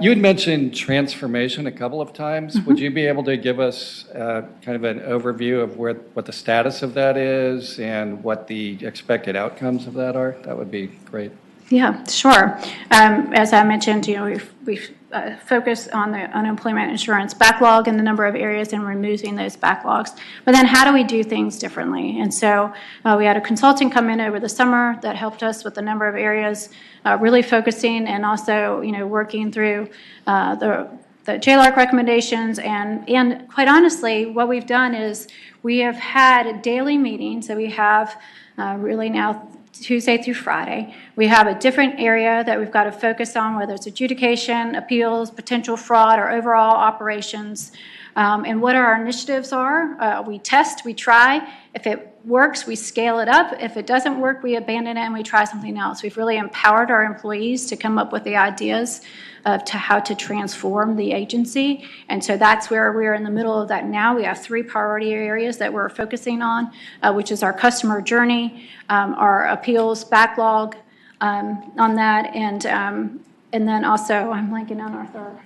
You had mentioned transformation a couple of times. Would you be able to give us kind of an overview of what the status of that is and what the expected outcomes of that are? That would be great. Yeah, sure. As I mentioned, we've focused on the unemployment insurance backlog and the number of areas and removing those backlogs. But then how do we do things differently? And so we had a consultant come in over the summer that helped us with a number of areas, really focusing and also, working through the JLARC recommendations. And quite honestly, what we've done is we have had daily meetings. So we have really now Tuesday through Friday. We have a different area that we've got to focus on, whether it's adjudication, appeals, potential fraud, or overall operations. And what our initiatives are, we test, we try. If it works, we scale it up. If it doesn't work, we abandon it and we try something else. We've really empowered our employees to come up with the ideas to how to transform the agency. And so that's where we're in the middle of that now. We have 3 priority areas that we're focusing on, which is our customer journey, our appeals backlog on that, and then also, I'm blanking on our third.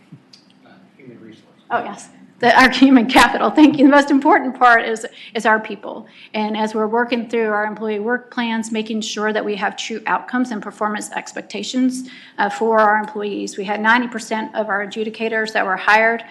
Human resources. Oh, yes. Our human capital, thank you. The most important part is our people. And as we're working through our employee work plans, making sure that we have true outcomes and performance expectations for our employees. We had 90% of our adjudicators that were hired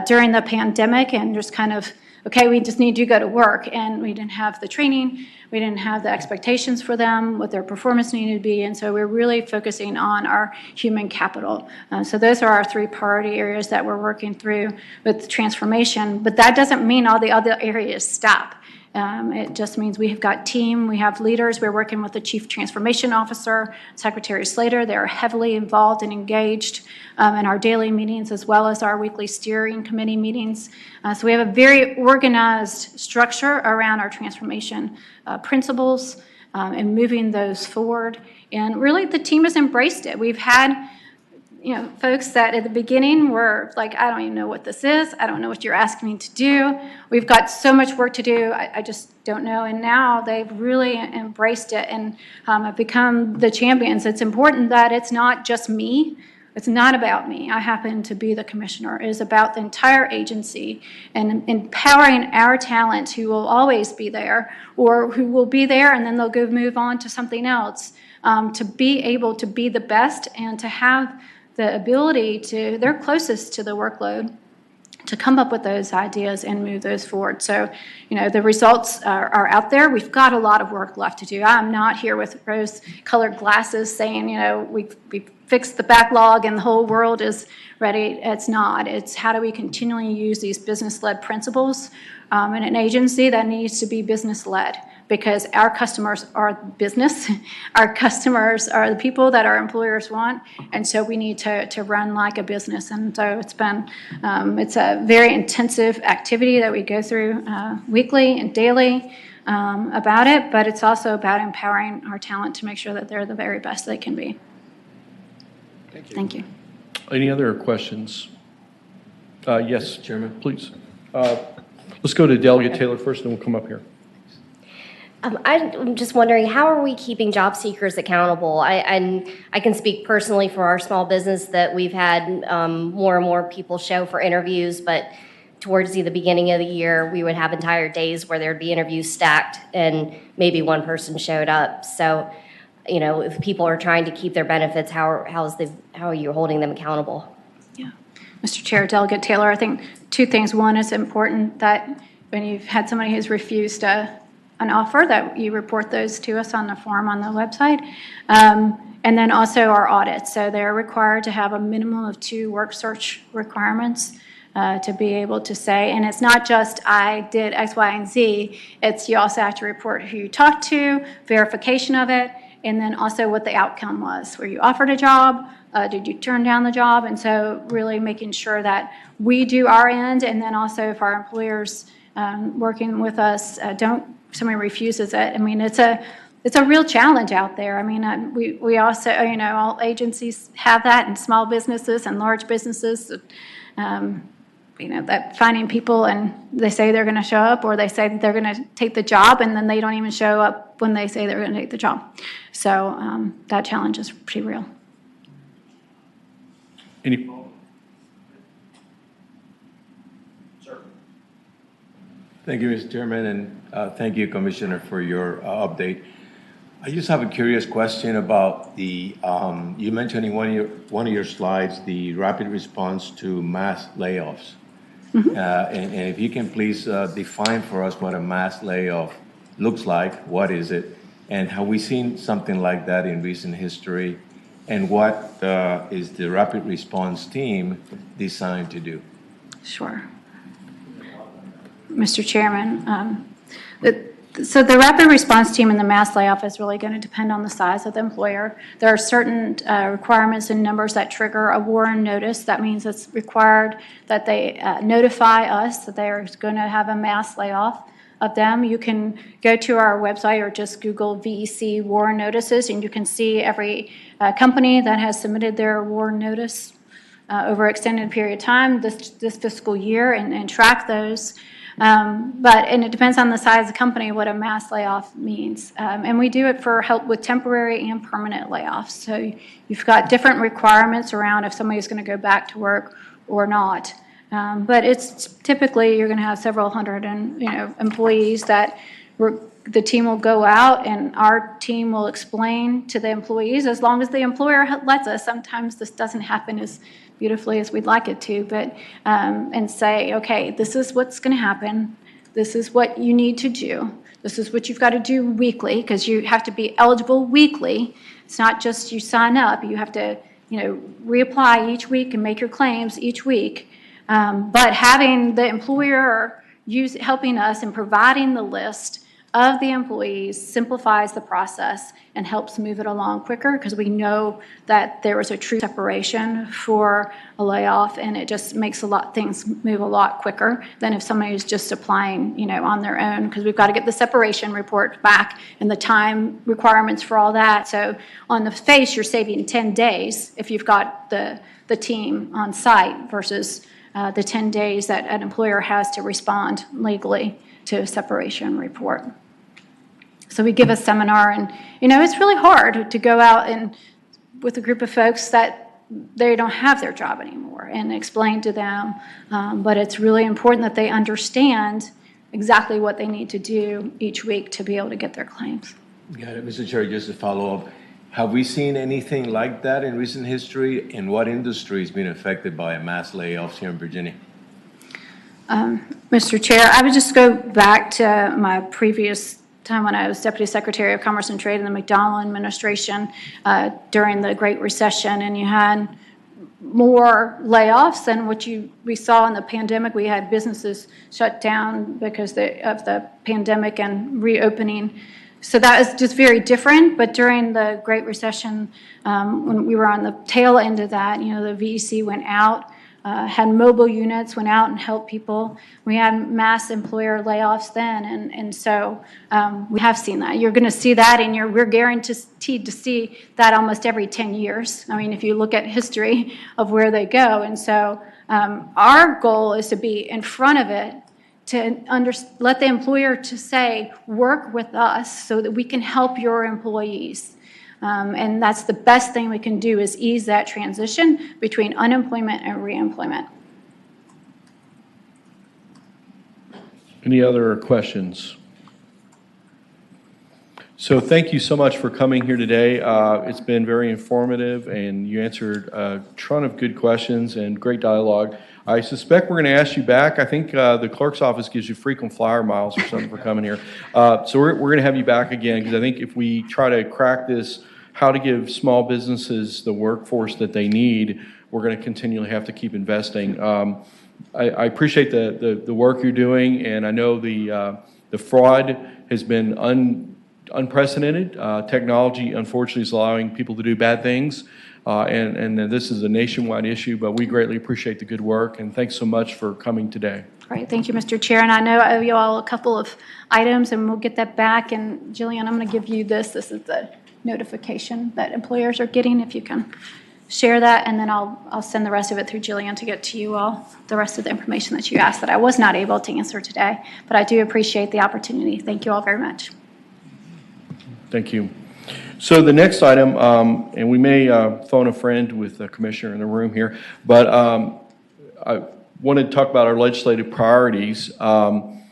during the pandemic and just kind of, okay, we just need you to go to work. And we didn't have the training. We didn't have the expectations for them, what their performance needed to be. And so we're really focusing on our human capital. So those are our 3 priority areas that we're working through with transformation. But that doesn't mean all the other areas stop. It just means we have got team, we have leaders. We're working with the Chief Transformation Officer, Secretary Slater. They're heavily involved and engaged in our daily meetings as well as our weekly steering committee meetings. So we have a very organized structure around our transformation principles and moving those forward. And really the team has embraced it. We've had folks that at the beginning were like, I don't even know what this is. I don't know what you're asking me to do. We've got so much work to do. I just don't know. And now they've really embraced it and have become the champions. It's important that it's not just me. It's not about me. I happen to be the commissioner. It is about the entire agency and empowering our talent who will always be there or who will be there and then they'll go move on to something else to be able to be the best and to have the ability to, they're closest to the workload, to come up with those ideas and move those forward. So, the results are out there. We've got a lot of work left to do. I'm not here with rose-colored glasses saying, we've fixed the backlog and the whole world is ready. It's not. It's how do we continually use these business-led principles in an agency that needs to be business-led. Because our customers are business, our customers are the people that our employers want, and so we need to run like a business. And so it's a very intensive activity that we go through weekly and daily about it, but it's also about empowering our talent to make sure that they're the very best they can be. Thank you. Thank you. Any other questions? Yes, Chairman, please. Let's go to Delegate Taylor first, and then we'll come up here. I'm just wondering, how are we keeping job seekers accountable? I can speak personally for our small business that we've had more and more people show for interviews, but towards the beginning of the year, we would have entire days where there'd be interviews stacked and maybe one person showed up. So, if people are trying to keep their benefits, how are you holding them accountable? Yeah. Mr. Chair, Delegate Taylor, I think 2 things. One, it's important that when you've had somebody who's refused an offer that you report those to us on the form on the website. And then also our audits. So they're required to have a minimum of 2 work search requirements to be able to say, and it's not just I did X, Y, and Z, it's you also have to report who you talked to, verification of it, and then also what the outcome was. Were you offered a job? Did you turn down the job? And so really making sure that we do our end, and then also if our employers working with us somebody refuses it. I mean, it's a real challenge out there. I mean, we also, all agencies have that, and small businesses and large businesses. that finding people and they say they're going to show up, or they say that they're going to take the job and then they don't even show up when they say they're going to take the job. So that challenge is pretty real. Any? Thank you, Mr. Chairman, and thank you, Commissioner, for your update. I just have a curious question about the, you mentioned in one of your slides, the rapid response to mass layoffs. And if you can please define for us what a mass layoff looks like, what is it, and have we seen something like that in recent history, and what is the rapid response team designed to do? Sure. Mr. Chairman, so the rapid response team and the mass layoff is really going to depend on the size of the employer. There are certain requirements and numbers that trigger a warn notice. That means it's required that they notify us that they are going to have a mass layoff of them. You can go to our website or just Google VEC warn notices, and you can see every company that has submitted their warn notice over an extended period of time this fiscal year and track those. And it depends on the size of the company what a mass layoff means. And we do it for help with temporary and permanent layoffs. So you've got different requirements around if somebody's going to go back to work or not. But it's typically you're going to have several hundred employees that the team will go out and our team will explain to the employees as long as the employer lets us. Sometimes this doesn't happen as beautifully as we'd like it to, but and say, okay, this is what's going to happen. This is what you need to do. This is what you've got to do weekly, because you have to be eligible weekly. It's not just you sign up. You have to, reapply each week and make your claims each week. But having the employer helping us and providing the list of the employees simplifies the process and helps move it along quicker, because we know that there was a true separation for a layoff, and it just makes things move a lot quicker than if somebody is just applying, on their own, because we've got to get the separation report back and the time requirements for all that. So on the face, you're saving 10 days if you've got the team on site versus the 10 days that an employer has to respond legally to a separation report. So we give a seminar, and it's really hard to go out and with a group of folks that they don't have their job anymore and explain to them. But it's really important that they understand exactly what they need to do each week to be able to get their claims. Got it. Mr. Chair, just to follow up, have we seen anything like that in recent history? In what industry has been affected by mass layoffs here in Virginia? Mr. Chair, I would just go back to my previous time when I was Deputy Secretary of Commerce and Trade in the McDonnell administration during the Great Recession, and you had more layoffs than what we saw in the pandemic. We had businesses shut down because of the pandemic and reopening. So that is just very different. But during the Great Recession, when we were on the tail end of that, the VEC went out, had mobile units, went out and helped people. We had mass employer layoffs then, and so we have seen that. You're going to see that, and we're guaranteed to see that almost every 10 years. I mean, if you look at history of where they go. And so our goal is to be in front of it, to let the employer to say, work with us so that we can help your employees. And that's the best thing we can do, is ease that transition between unemployment and reemployment. Any other questions? So thank you so much for coming here today. It's been very informative, and you answered a ton of good questions and great dialogue. I suspect we're going to ask you back. I think the clerk's office gives you frequent flyer miles or something for coming here. So we're going to have you back again, because I think if we try to crack this, how to give small businesses the workforce that they need, we're going to continually have to keep investing. I appreciate the work you're doing, and I know the fraud has been unprecedented. Technology, unfortunately, is allowing people to do bad things, and this is a nationwide issue, but we greatly appreciate the good work, and thanks so much for coming today. Great, thank you, Mr. Chair. And I know I owe you all a couple of items, and we'll get that back. And Jillian, I'm going to give you this. This is the notification that employers are getting, if you can share that, and then I'll send the rest of it through Jillian to get to you all, the rest of the information that you asked that I was not able to answer today. But I do appreciate the opportunity. Thank you all very much. Thank you. So the next item, and we may phone a friend with the commissioner in the room here, but I wanted to talk about our legislative priorities. I'm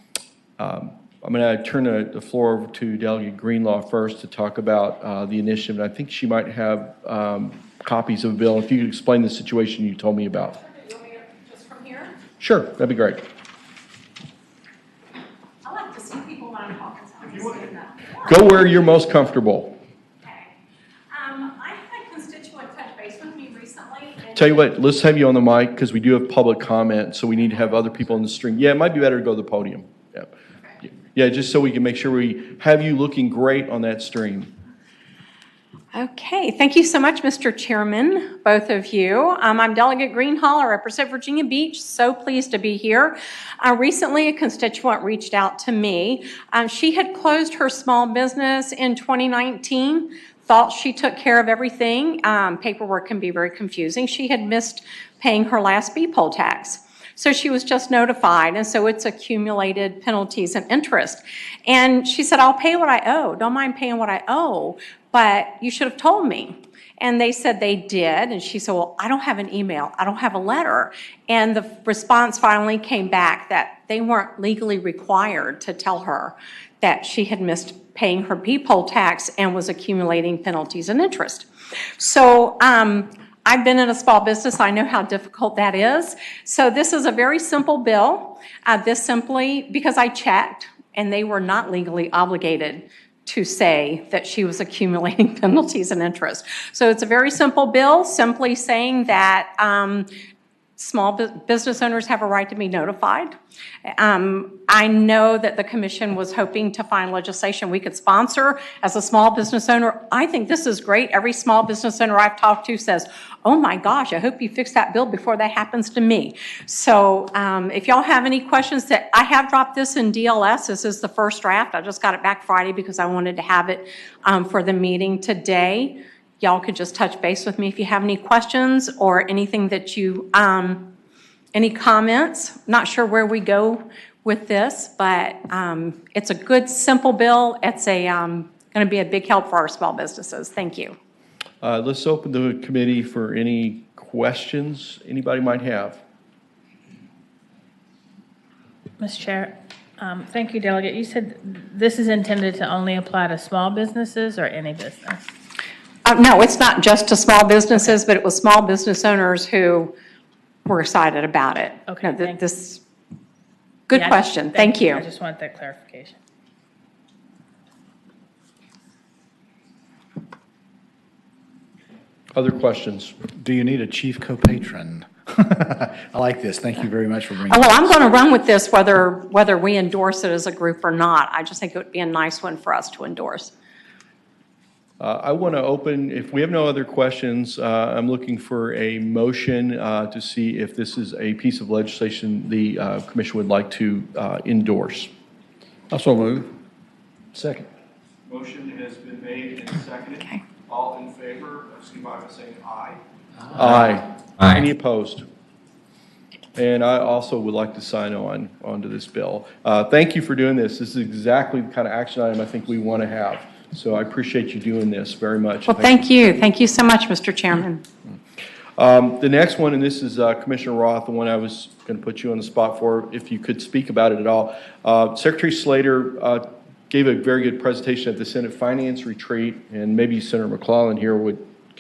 going to turn the floor over to Delegate Greenlaw first to talk about the initiative. And I think she might have copies of the bill. If you could explain the situation you told me about. You want me to just from here? Sure, that'd be great. I like to see people when I'm talking, so I'm just doing that. Go where you're most comfortable. I had a constituent touch base with me recently. Tell you what, let's have you on the mic because we do have public comment, so we need to have other people in the stream. Yeah, it might be better to go to the podium. Yeah, yeah, just so we can make sure we have you looking great on that stream. Okay, thank you so much, Mr. Chairman, both of you. I'm Delegate Greenhall. I represent Virginia Beach. So pleased to be here. Recently, a constituent reached out to me. She had closed her small business in 2019, thought she took care of everything. Paperwork can be very confusing. She had missed paying her last B poll tax. So she was just notified, and so it's accumulated penalties and interest. And she said, I'll pay what I owe. Don't mind paying what I owe, but you should have told me. And they said they did, and she said, well, I don't have an email. I don't have a letter. And the response finally came back that they weren't legally required to tell her that she had missed paying her B poll tax and was accumulating penalties and interest. So I've been in a small business. I know how difficult that is. So this is a very simple bill. This simply, because I checked, and they were not legally obligated to say that she was accumulating penalties and interest. So it's a very simple bill, simply saying that small business owners have a right to be notified. I know that the commission was hoping to find legislation we could sponsor as a small business owner. I think this is great. Every small business owner I've talked to says, oh my gosh, I hope you fix that bill before that happens to me. So if y'all have any questions, that I have dropped this in DLS. This is the first draft. I just got it back Friday because I wanted to have it for the meeting today. Y'all could just touch base with me if you have any questions or anything that you, any comments. Not sure where we go with this, but it's a good, simple bill. It's going to be a big help for our small businesses. Thank you. Let's open the committee for any questions anybody might have. Ms. Chair, thank you, Delegate. You said this is intended to only apply to small businesses or any business? No, it's not just to small businesses, but it was small business owners who were excited about it. Okay, No, this, good question. Thank you. I just want that clarification. Other questions? Do you need a chief co-patron? I like this. Thank you very much for bringing it. Well, I'm going to run with this whether we endorse it as a group or not. I just think it would be a nice one for us to endorse. I want to open, if we have no other questions, I'm looking for a motion to see if this is a piece of legislation the commission would like to endorse. I so move. Second. Motion has been made and seconded. Okay. All in favor, signify by saying aye. Aye. Any opposed? And I also would like to sign onto this bill. Thank you for doing this. This is exactly the kind of action item I think we want to have. So I appreciate you doing this very much. Well, thank you. Thank you so much, Mr. Chairman. The next one, and this is Commissioner Roth, the one I was going to put you on the spot for, if you could speak about it at all. Secretary Slater gave a very good presentation at the Senate Finance Retreat, and maybe Senator McClellan here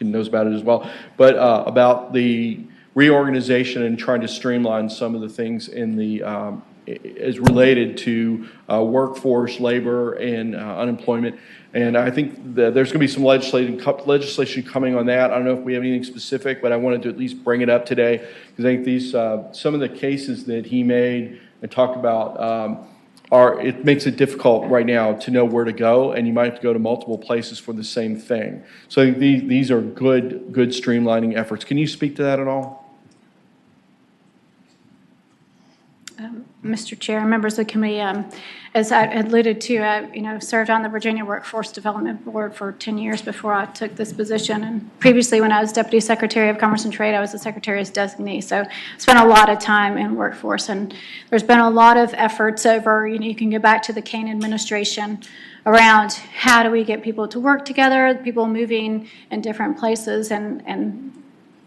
knows about it as well, but about the reorganization and trying to streamline some of the things in the as related to workforce, labor, and unemployment. And I think that there's going to be some legislation coming on that. I don't know if we have anything specific, but I wanted to at least bring it up today because I think these some of the cases that he made and talked about it makes it difficult right now to know where to go, and you might have to go to multiple places for the same thing. So I think these are good streamlining efforts. Can you speak to that at all? Mr. Chair, members of the committee, as I alluded to, I served on the Virginia Workforce Development Board for 10 years before I took this position. And previously, when I was Deputy Secretary of Commerce and Trade, I was the Secretary's designee. So I spent a lot of time in workforce. And there's been a lot of efforts over, you can go back to the Kane administration around how do we get people to work together, people moving in different places, and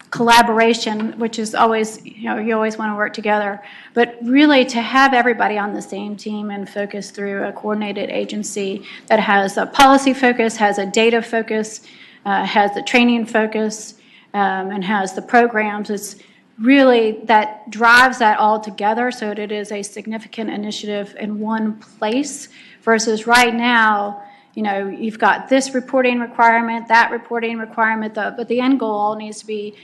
collaboration, which is always, you always want to work together, but really to have everybody on the same team and focus through a coordinated agency that has a policy focus, has a data focus, has the training focus, and has the programs. It's really that drives that all together so that it is a significant initiative in one place versus right now, you've got this reporting requirement, that reporting requirement, but the end goal all needs to be,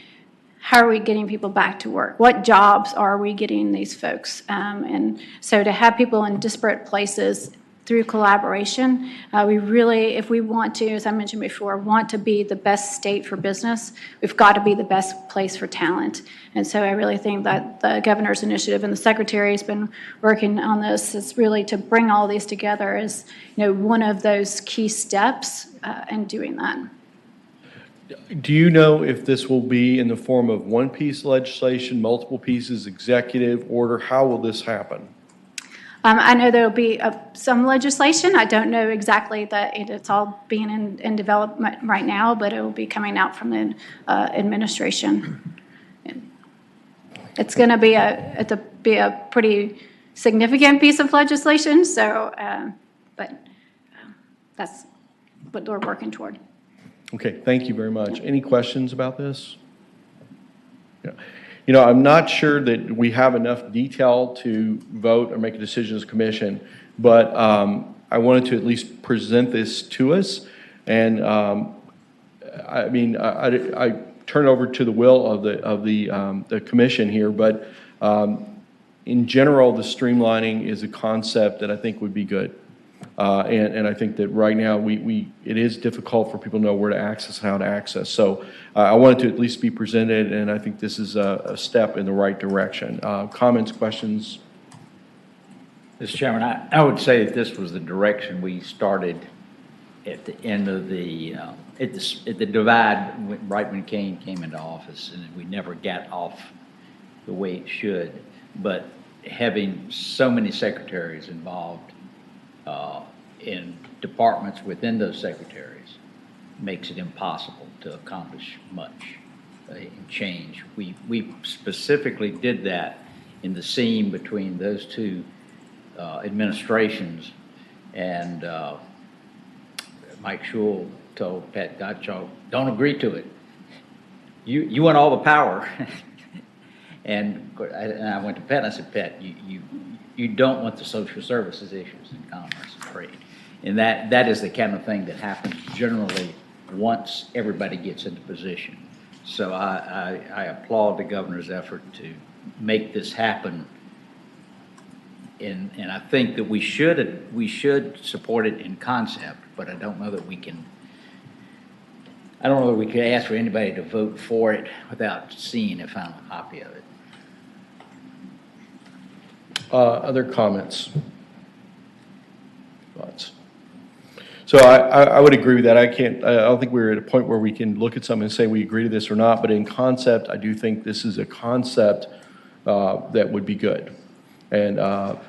how are we getting people back to work? What jobs are we getting these folks? And so to have people in disparate places through collaboration, we really, if we want to, as I mentioned before, want to be the best state for business, we've got to be the best place for talent. And so I really think that the governor's initiative and the secretary has been working on this is really to bring all these together as one of those key steps in doing that. Do you know if this will be in the form of one piece legislation, multiple pieces, executive order? How will this happen? I know there will be some legislation. I don't know exactly that it's all being in development right now, but it will be coming out from the administration. It's going to be a pretty significant piece of legislation. So, that's what we're working toward. Okay, thank you very much. Any questions about this? Yeah. I'm not sure that we have enough detail to vote or make a decision as a commission, but I wanted to at least present this to us. And I turn it over to the will of the commission here, but in general, the streamlining is a concept that I think would be good. And I think that right now it is difficult for people to know where to access, how to access. So I wanted to at least be presented, and I think this is a step in the right direction. Comments, questions? Mr. Chairman, I would say that this was the direction we started at the end of at the divide right when Kane came into office, and we never got off the way it should. But having so many secretaries involved in departments within those secretaries makes it impossible to accomplish much in change. We specifically did that in the seam between those two administrations, and Mike Schul told Pat Gottschalk, "Don't agree to it. You want all the power." and I went to Pat and I said, "Pat, you don't want the social services issues in commerce and trade." And that is the kind of thing that happens generally once everybody gets into position. So I applaud the governor's effort to make this happen. And I think that we should support it in concept, but I don't know that we can ask for anybody to vote for it without seeing a final copy of it. Other comments? Thoughts? So I would agree with that. I don't think we're at a point where we can look at something and say we agree to this or not, but in concept, I do think this is a concept that would be good. And I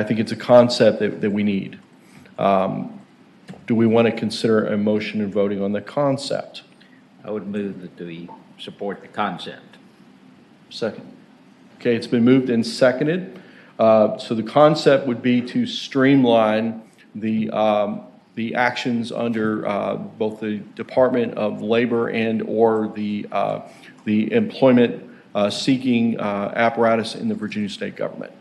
think it's a concept that we need. Do we want to consider a motion and voting on the concept? I would move that we support the concept. Second. Okay, it's been moved and seconded. So the concept would be to streamline the actions under both the Department of Labor and or the employment seeking apparatus in the Virginia state government.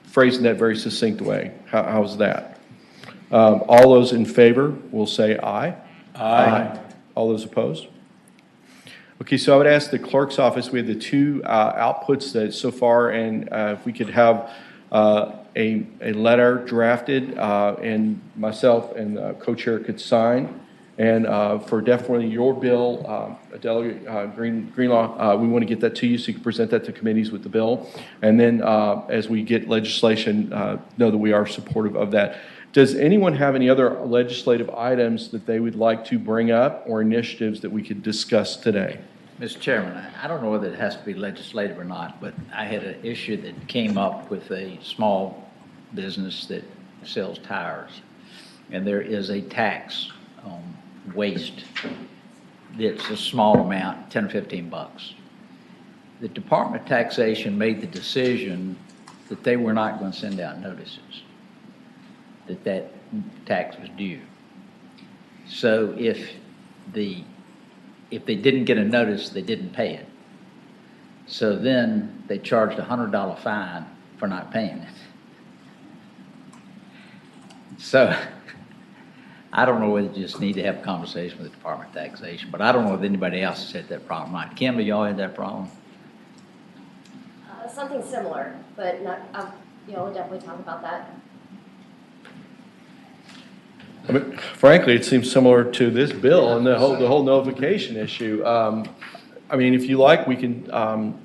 Phrasing that very succinct way. How's that? All those in favor will say aye. Aye. All those opposed? Okay, so I would ask the clerk's office, we have the two outputs that so far, and if we could have a letter drafted and myself and the co-chair could sign, And for definitely your bill, Delegate Greenlaw, we want to get that to you so you can present that to committees with the bill. And then as we get legislation, know that we are supportive of that. Does anyone have any other legislative items that they would like to bring up or initiatives that we could discuss today? Mr. Chairman, I don't know whether it has to be legislative or not, but I had an issue that came up with a small business that sells tires. And there is a tax on waste. It's a small amount, 10 or 15 bucks. The Department of Taxation made the decision that they were not going to send out notices that tax was due. So if they didn't get a notice, they didn't pay it. So then they charged a $100 fine for not paying it. So I don't know whether you just need to have a conversation with the Department of Taxation, but I don't know if anybody else has had that problem. Right? Kimberly, y'all had that problem? Something similar, but not, we'll definitely talk about that. I mean, frankly, it seems similar to this bill and the whole notification issue. I mean, if you like, we can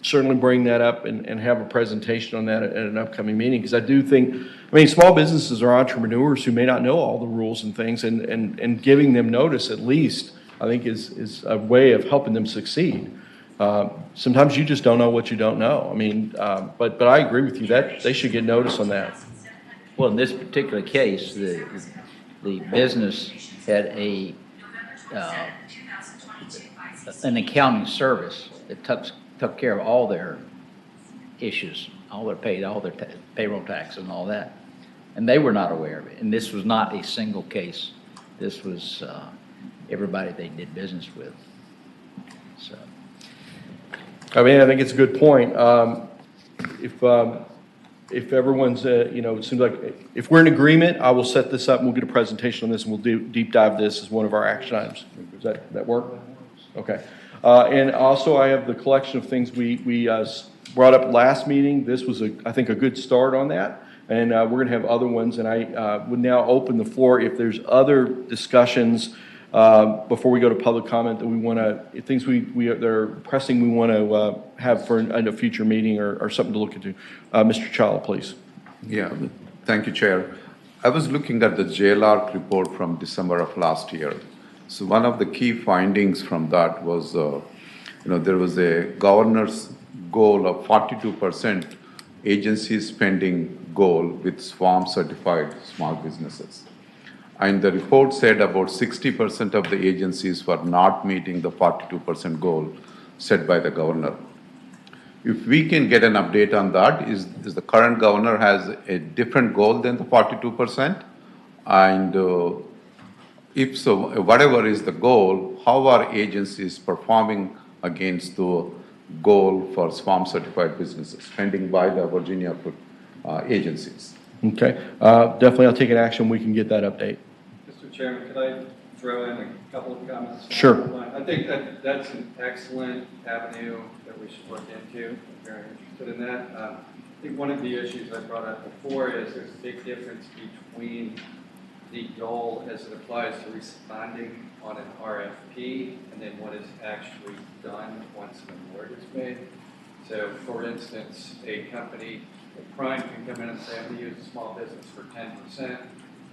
certainly bring that up and have a presentation on that at an upcoming meeting, because I do think, I mean, small businesses are entrepreneurs who may not know all the rules and things, and giving them notice at least, I think is a way of helping them succeed. Sometimes you just don't know what you don't know. I mean, but I agree with you that they should get notice on that. Well, in this particular case, the business had an accounting service that took care of all their issues, all their payroll taxes and all that. And they were not aware of it. And this was not a single case. This was everybody they did business with. So, I mean, I think it's a good point. If everyone's, it seems like if we're in agreement, I will set this up and we'll get a presentation on this and we'll deep dive this as one of our action items. Does that work? Okay. And also I have the collection of things we brought up last meeting. This was, I think, a good start on that. And we're going to have other ones. And I would now open the floor if there's other discussions before we go to public comment that we want to, things that are pressing we want to have for a future meeting or something to look into. Mr. Chawla, please. Yeah, thank you, Chair. I was looking at the JLARC report from December of last year. So one of the key findings from that was, there was a governor's goal of 42% agency spending goal with SWAM certified small businesses. And the report said about 60% of the agencies were not meeting the 42% goal set by the governor. If we can get an update on that, is the current governor has a different goal than the 42%? And if so, whatever is the goal, how are agencies performing against the goal for SWAM certified businesses, spending by the Virginia agencies? Okay. Definitely I'll take an action. We can get that update. Mr. Chairman, could I throw in a couple of comments? Sure. I think that's an excellent avenue that we should look into. I'm very interested in that. I think one of the issues I brought up before is there's a big difference between the goal as it applies to responding on an RFP and then what is actually done once an award is made. So, for instance, a company, a prime can come in and say, I'm going to use a small business for 10%,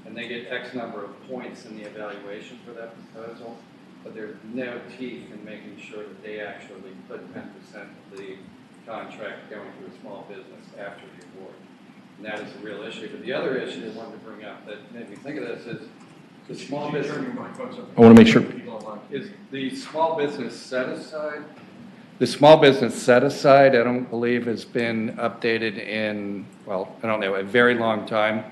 and they get X number of points in the evaluation for that proposal, but there's no teeth in making sure that they actually put 10% of the contract going to a small business after the award. And that is a real issue. But the other issue I wanted to bring up that made me think of this is the small business. I want to make sure. Is the small business set aside? The small business set aside, I don't believe has been updated in, well, I don't know, a very long time.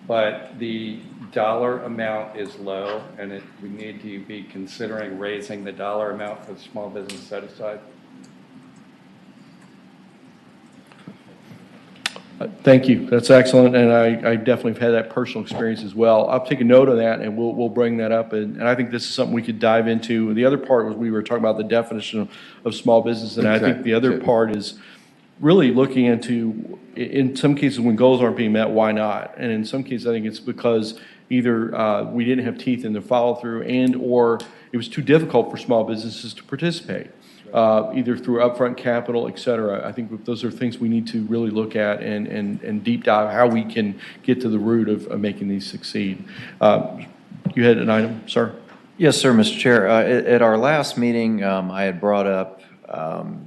But the dollar amount is low, and we need to be considering raising the dollar amount for the small business set aside. Thank you. That's excellent, and I definitely have had that personal experience as well. I'll take a note of that, and we'll bring that up, and I think this is something we could dive into. The other part was we were talking about the definition of small business, and exactly. I think the other part is really looking into, in some cases when goals aren't being met, why not? And in some cases, I think it's because either we didn't have teeth in the follow-through and/or it was too difficult for small businesses to participate, either through upfront capital, et cetera. I think those are things we need to really look at and deep dive how we can get to the root of making these succeed. You had an item, sir? Yes, sir, Mr. Chair. At our last meeting, I had brought up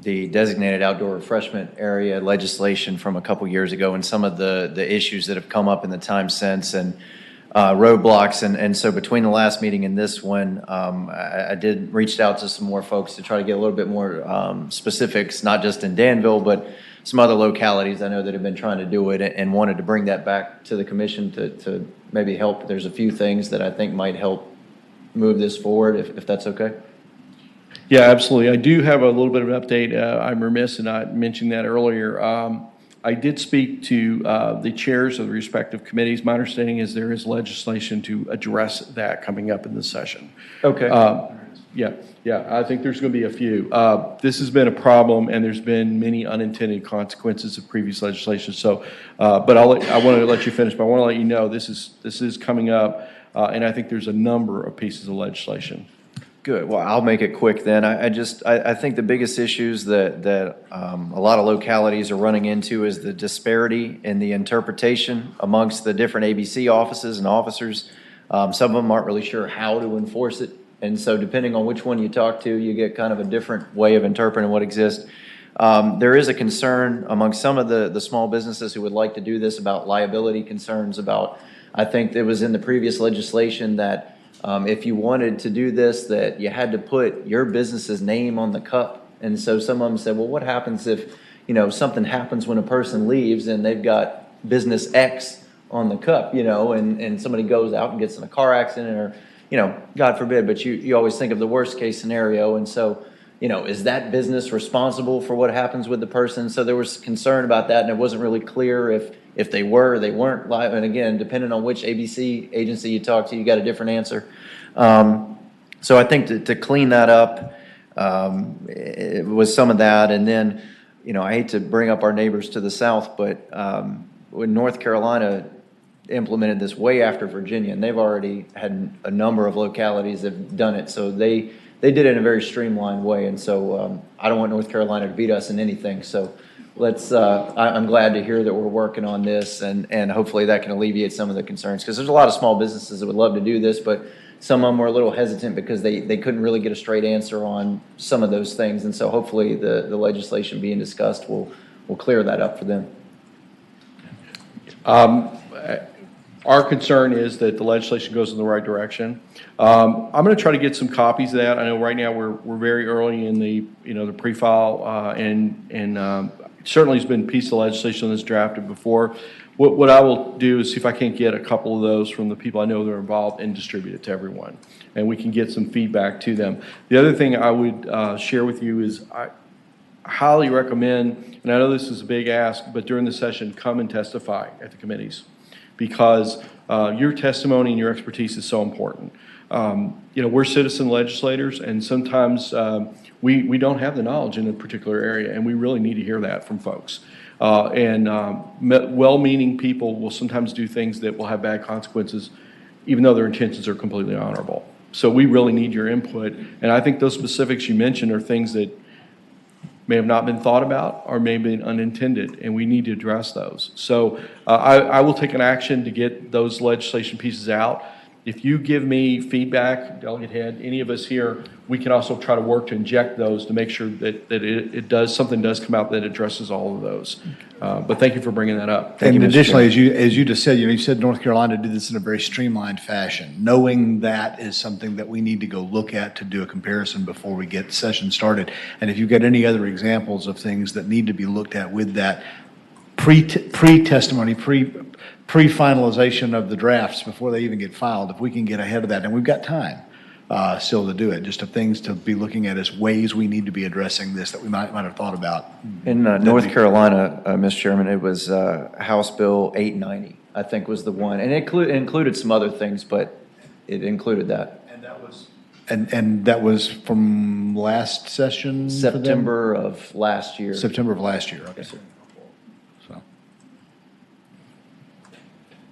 the designated outdoor refreshment area legislation from a couple years ago and some of the issues that have come up in the time since and roadblocks. And so between the last meeting and this one, I did reach out to some more folks to try to get a little bit more specifics, not just in Danville, but some other localities I know that have been trying to do it and wanted to bring that back to the commission to maybe help. There's a few things that I think might help move this forward, if that's okay. Yeah, absolutely. I do have a little bit of an update. I'm remiss in not mentioning that earlier. I did speak to the chairs of the respective committees. My understanding is there is legislation to address that coming up in this session. Okay. Yeah, I think there's going to be a few. This has been a problem, and there's been many unintended consequences of previous legislation. So, but I want to let you finish, but I want to let you know this is coming up, and I think there's a number of pieces of legislation. Good. Well, I'll make it quick then. I think the biggest issues that a lot of localities are running into is the disparity in the interpretation amongst the different ABC offices and officers. Some of them aren't really sure how to enforce it. And so depending on which one you talk to, you get kind of a different way of interpreting what exists. There is a concern among some of the small businesses who would like to do this about liability concerns about, I think it was in the previous legislation that if you wanted to do this, that you had to put your business's name on the cup. And so some of them said, well, what happens if, something happens when a person leaves and they've got business X on the cup, and somebody goes out and gets in a car accident or, God forbid, but you always think of the worst case scenario. And so, is that business responsible for what happens with the person? So there was concern about that, and it wasn't really clear if they were or they weren't live. And again, depending on which ABC agency you talk to, you got a different answer. So I think to clean that up, it was some of that. And then, I hate to bring up our neighbors to the south, but when North Carolina implemented this way after Virginia, and they've already had a number of localities that have done it. So they did it in a very streamlined way. And so I don't want North Carolina to beat us in anything. So I'm glad to hear that we're working on this, and hopefully that can alleviate some of the concerns, because there's a lot of small businesses that would love to do this, but some of them were a little hesitant because they couldn't really get a straight answer on some of those things. And so hopefully the legislation being discussed will clear that up for them. Our concern is that the legislation goes in the right direction. I'm going to try to get some copies of that. I know right now we're very early in the the pre-file, and certainly has been a piece of legislation that's drafted before. What I will do is see if I can't get a couple of those from the people I know that are involved and distribute it to everyone, and we can get some feedback to them. The other thing I would share with you is I highly recommend, and I know this is a big ask, but during the session, come and testify at the committees, because your testimony and your expertise is so important. We're citizen legislators, and sometimes we don't have the knowledge in a particular area, and we really need to hear that from folks. Well-meaning people will sometimes do things that will have bad consequences, even though their intentions are completely honorable. So we really need your input, and I think those specifics you mentioned are things that may have not been thought about or may have been unintended, and we need to address those. So I will take an action to get those legislation pieces out. If you give me feedback, Delegate Head, any of us here, we can also try to work to inject those to make sure that something does come out that addresses all of those. But thank you for bringing that up. And additionally, as you just said, you said North Carolina did this in a very streamlined fashion. Knowing that is something that we need to go look at to do a comparison before we get the session started. And if you've got any other examples of things that need to be looked at with that pre-testimony, pre-finalization of the drafts before they even get filed, if we can get ahead of that, and we've got time still to do it, just of things to be looking at as ways we need to be addressing this that we might have thought about. In North Carolina, Mr. Chairman, it was House Bill 890, I think was the one. And it included some other things, but it included that. And that was from last session? September of last year. September of last year, okay. Yes, sir.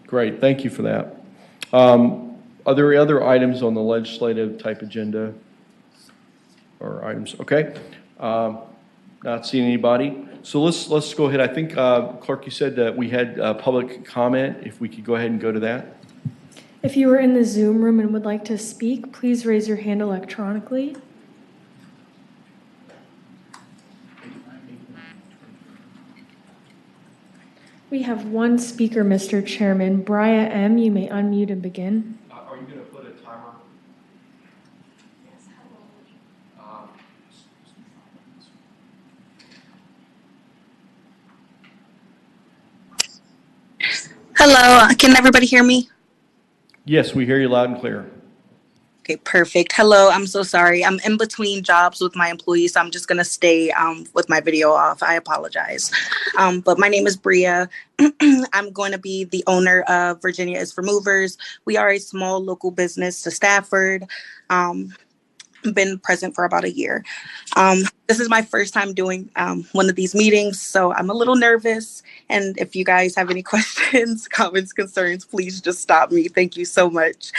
Great, thank you for that. Are there other items on the legislative type agenda or items? Okay. Not seeing anybody. So let's go ahead. I think, Clerk, you said that we had public comment. If we could go ahead and go to that. If you are in the Zoom room and would like to speak, please raise your hand electronically. We have one speaker, Mr. Chairman. Bria M., you may unmute and begin. Are you going to put a timer? Hello, can everybody hear me? Yes, we hear you loud and clear. Okay, perfect. Hello, I'm so sorry. I'm in between jobs with my employees, so I'm just going to stay with my video off. I apologize. But my name is Bria. I'm going to be the owner of Virginia is for Movers. We are a small local business to Stafford. Been present for about a year. This is my first time doing one of these meetings, so I'm a little nervous. And if you guys have any questions, comments, concerns, please just stop me. Thank you so much.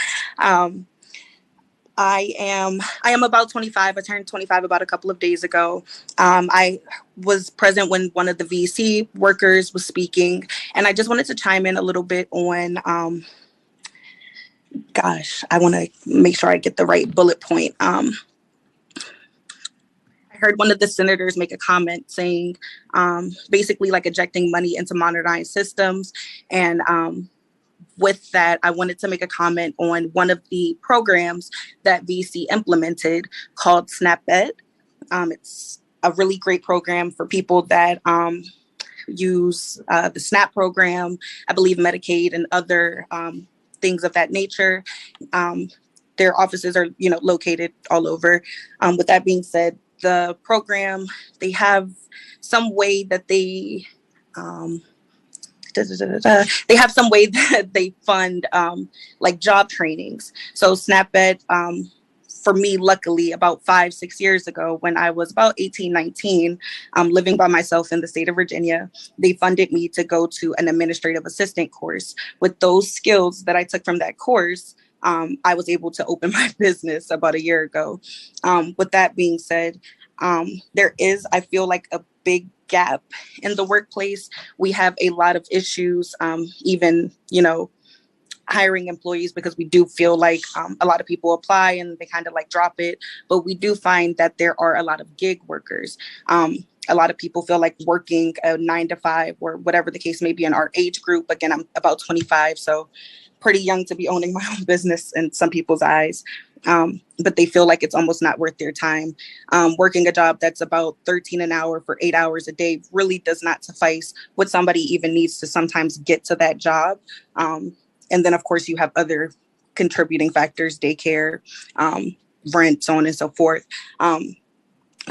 I am about 25. I turned 25 about a couple of days ago. I was present when one of the VC workers was speaking, and I just wanted to chime in a little bit on, I want to make sure I get the right bullet point. I heard one of the senators make a comment saying, basically like ejecting money into modernized systems. And with that, I wanted to make a comment on one of the programs that VC implemented called SNAP-Ed. It's a really great program for people that use the SNAP program, I believe Medicaid and other things of that nature. Their offices are, located all over. With that being said, the program, they have some way that they have some way that they fund like job trainings. So SNAP-Ed, for me, luckily, about 5-6 years ago, when I was about 18, 19, living by myself in the state of Virginia, they funded me to go to an administrative assistant course. With those skills that I took from that course, I was able to open my business about a year ago. With that being said, there is, I feel like, a big gap in the workplace. We have a lot of issues, even, hiring employees, because we do feel like a lot of people apply and they kind of like drop it. But we do find that there are a lot of gig workers. A lot of people feel like working a 9 to 5 or whatever the case may be in our age group. Again, I'm about 25, so pretty young to be owning my own business in some people's eyes. But they feel like it's almost not worth their time. Working a job that's about $13 an hour for 8 hours a day really does not suffice what somebody even needs to sometimes get to that job. And then, of course, you have other contributing factors, daycare, rent, so on and so forth.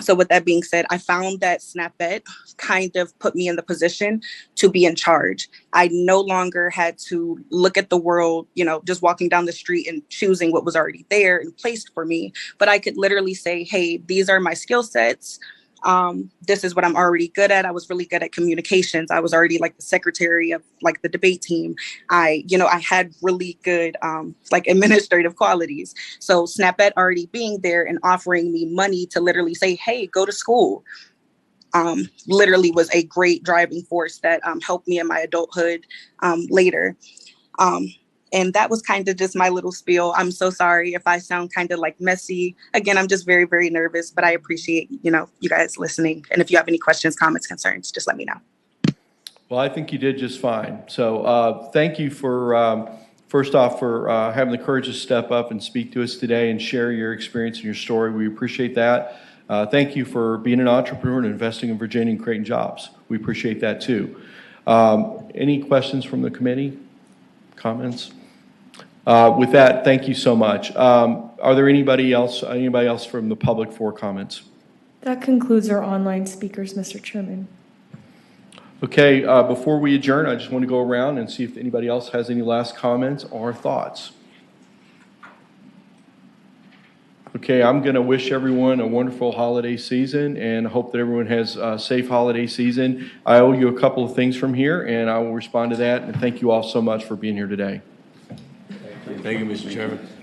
So with that being said, I found that SNAP-Ed kind of put me in the position to be in charge. I no longer had to look at the world, just walking down the street and choosing what was already there and placed for me. But I could literally say, hey, these are my skill sets. This is what I'm already good at. I was really good at communications. I was already like the secretary of like the debate team. I had really good like administrative qualities. So SNAP-Ed already being there and offering me money to literally say, hey, go to school, literally was a great driving force that helped me in my adulthood later. And that was kind of just my little spiel. I'm so sorry if I sound kind of like messy. Again, I'm just very, very nervous, but I appreciate, you guys listening. And if you have any questions, comments, concerns, just let me know. Well, I think you did just fine. So thank you for, first off, for having the courage to step up and speak to us today and share your experience and your story. We appreciate that. Thank you for being an entrepreneur and investing in Virginia and creating jobs. We appreciate that too. Any questions from the committee? Comments? With that, thank you so much. Are there anybody else from the public for comments? That concludes our online speakers, Mr. Chairman. Okay, before we adjourn, I just want to go around and see if anybody else has any last comments or thoughts. Okay, I'm going to wish everyone a wonderful holiday season and hope that everyone has a safe holiday season. I owe you a couple of things from here, and I will respond to that. And thank you all so much for being here today. Thank you. Thank you, Mr. Chairman.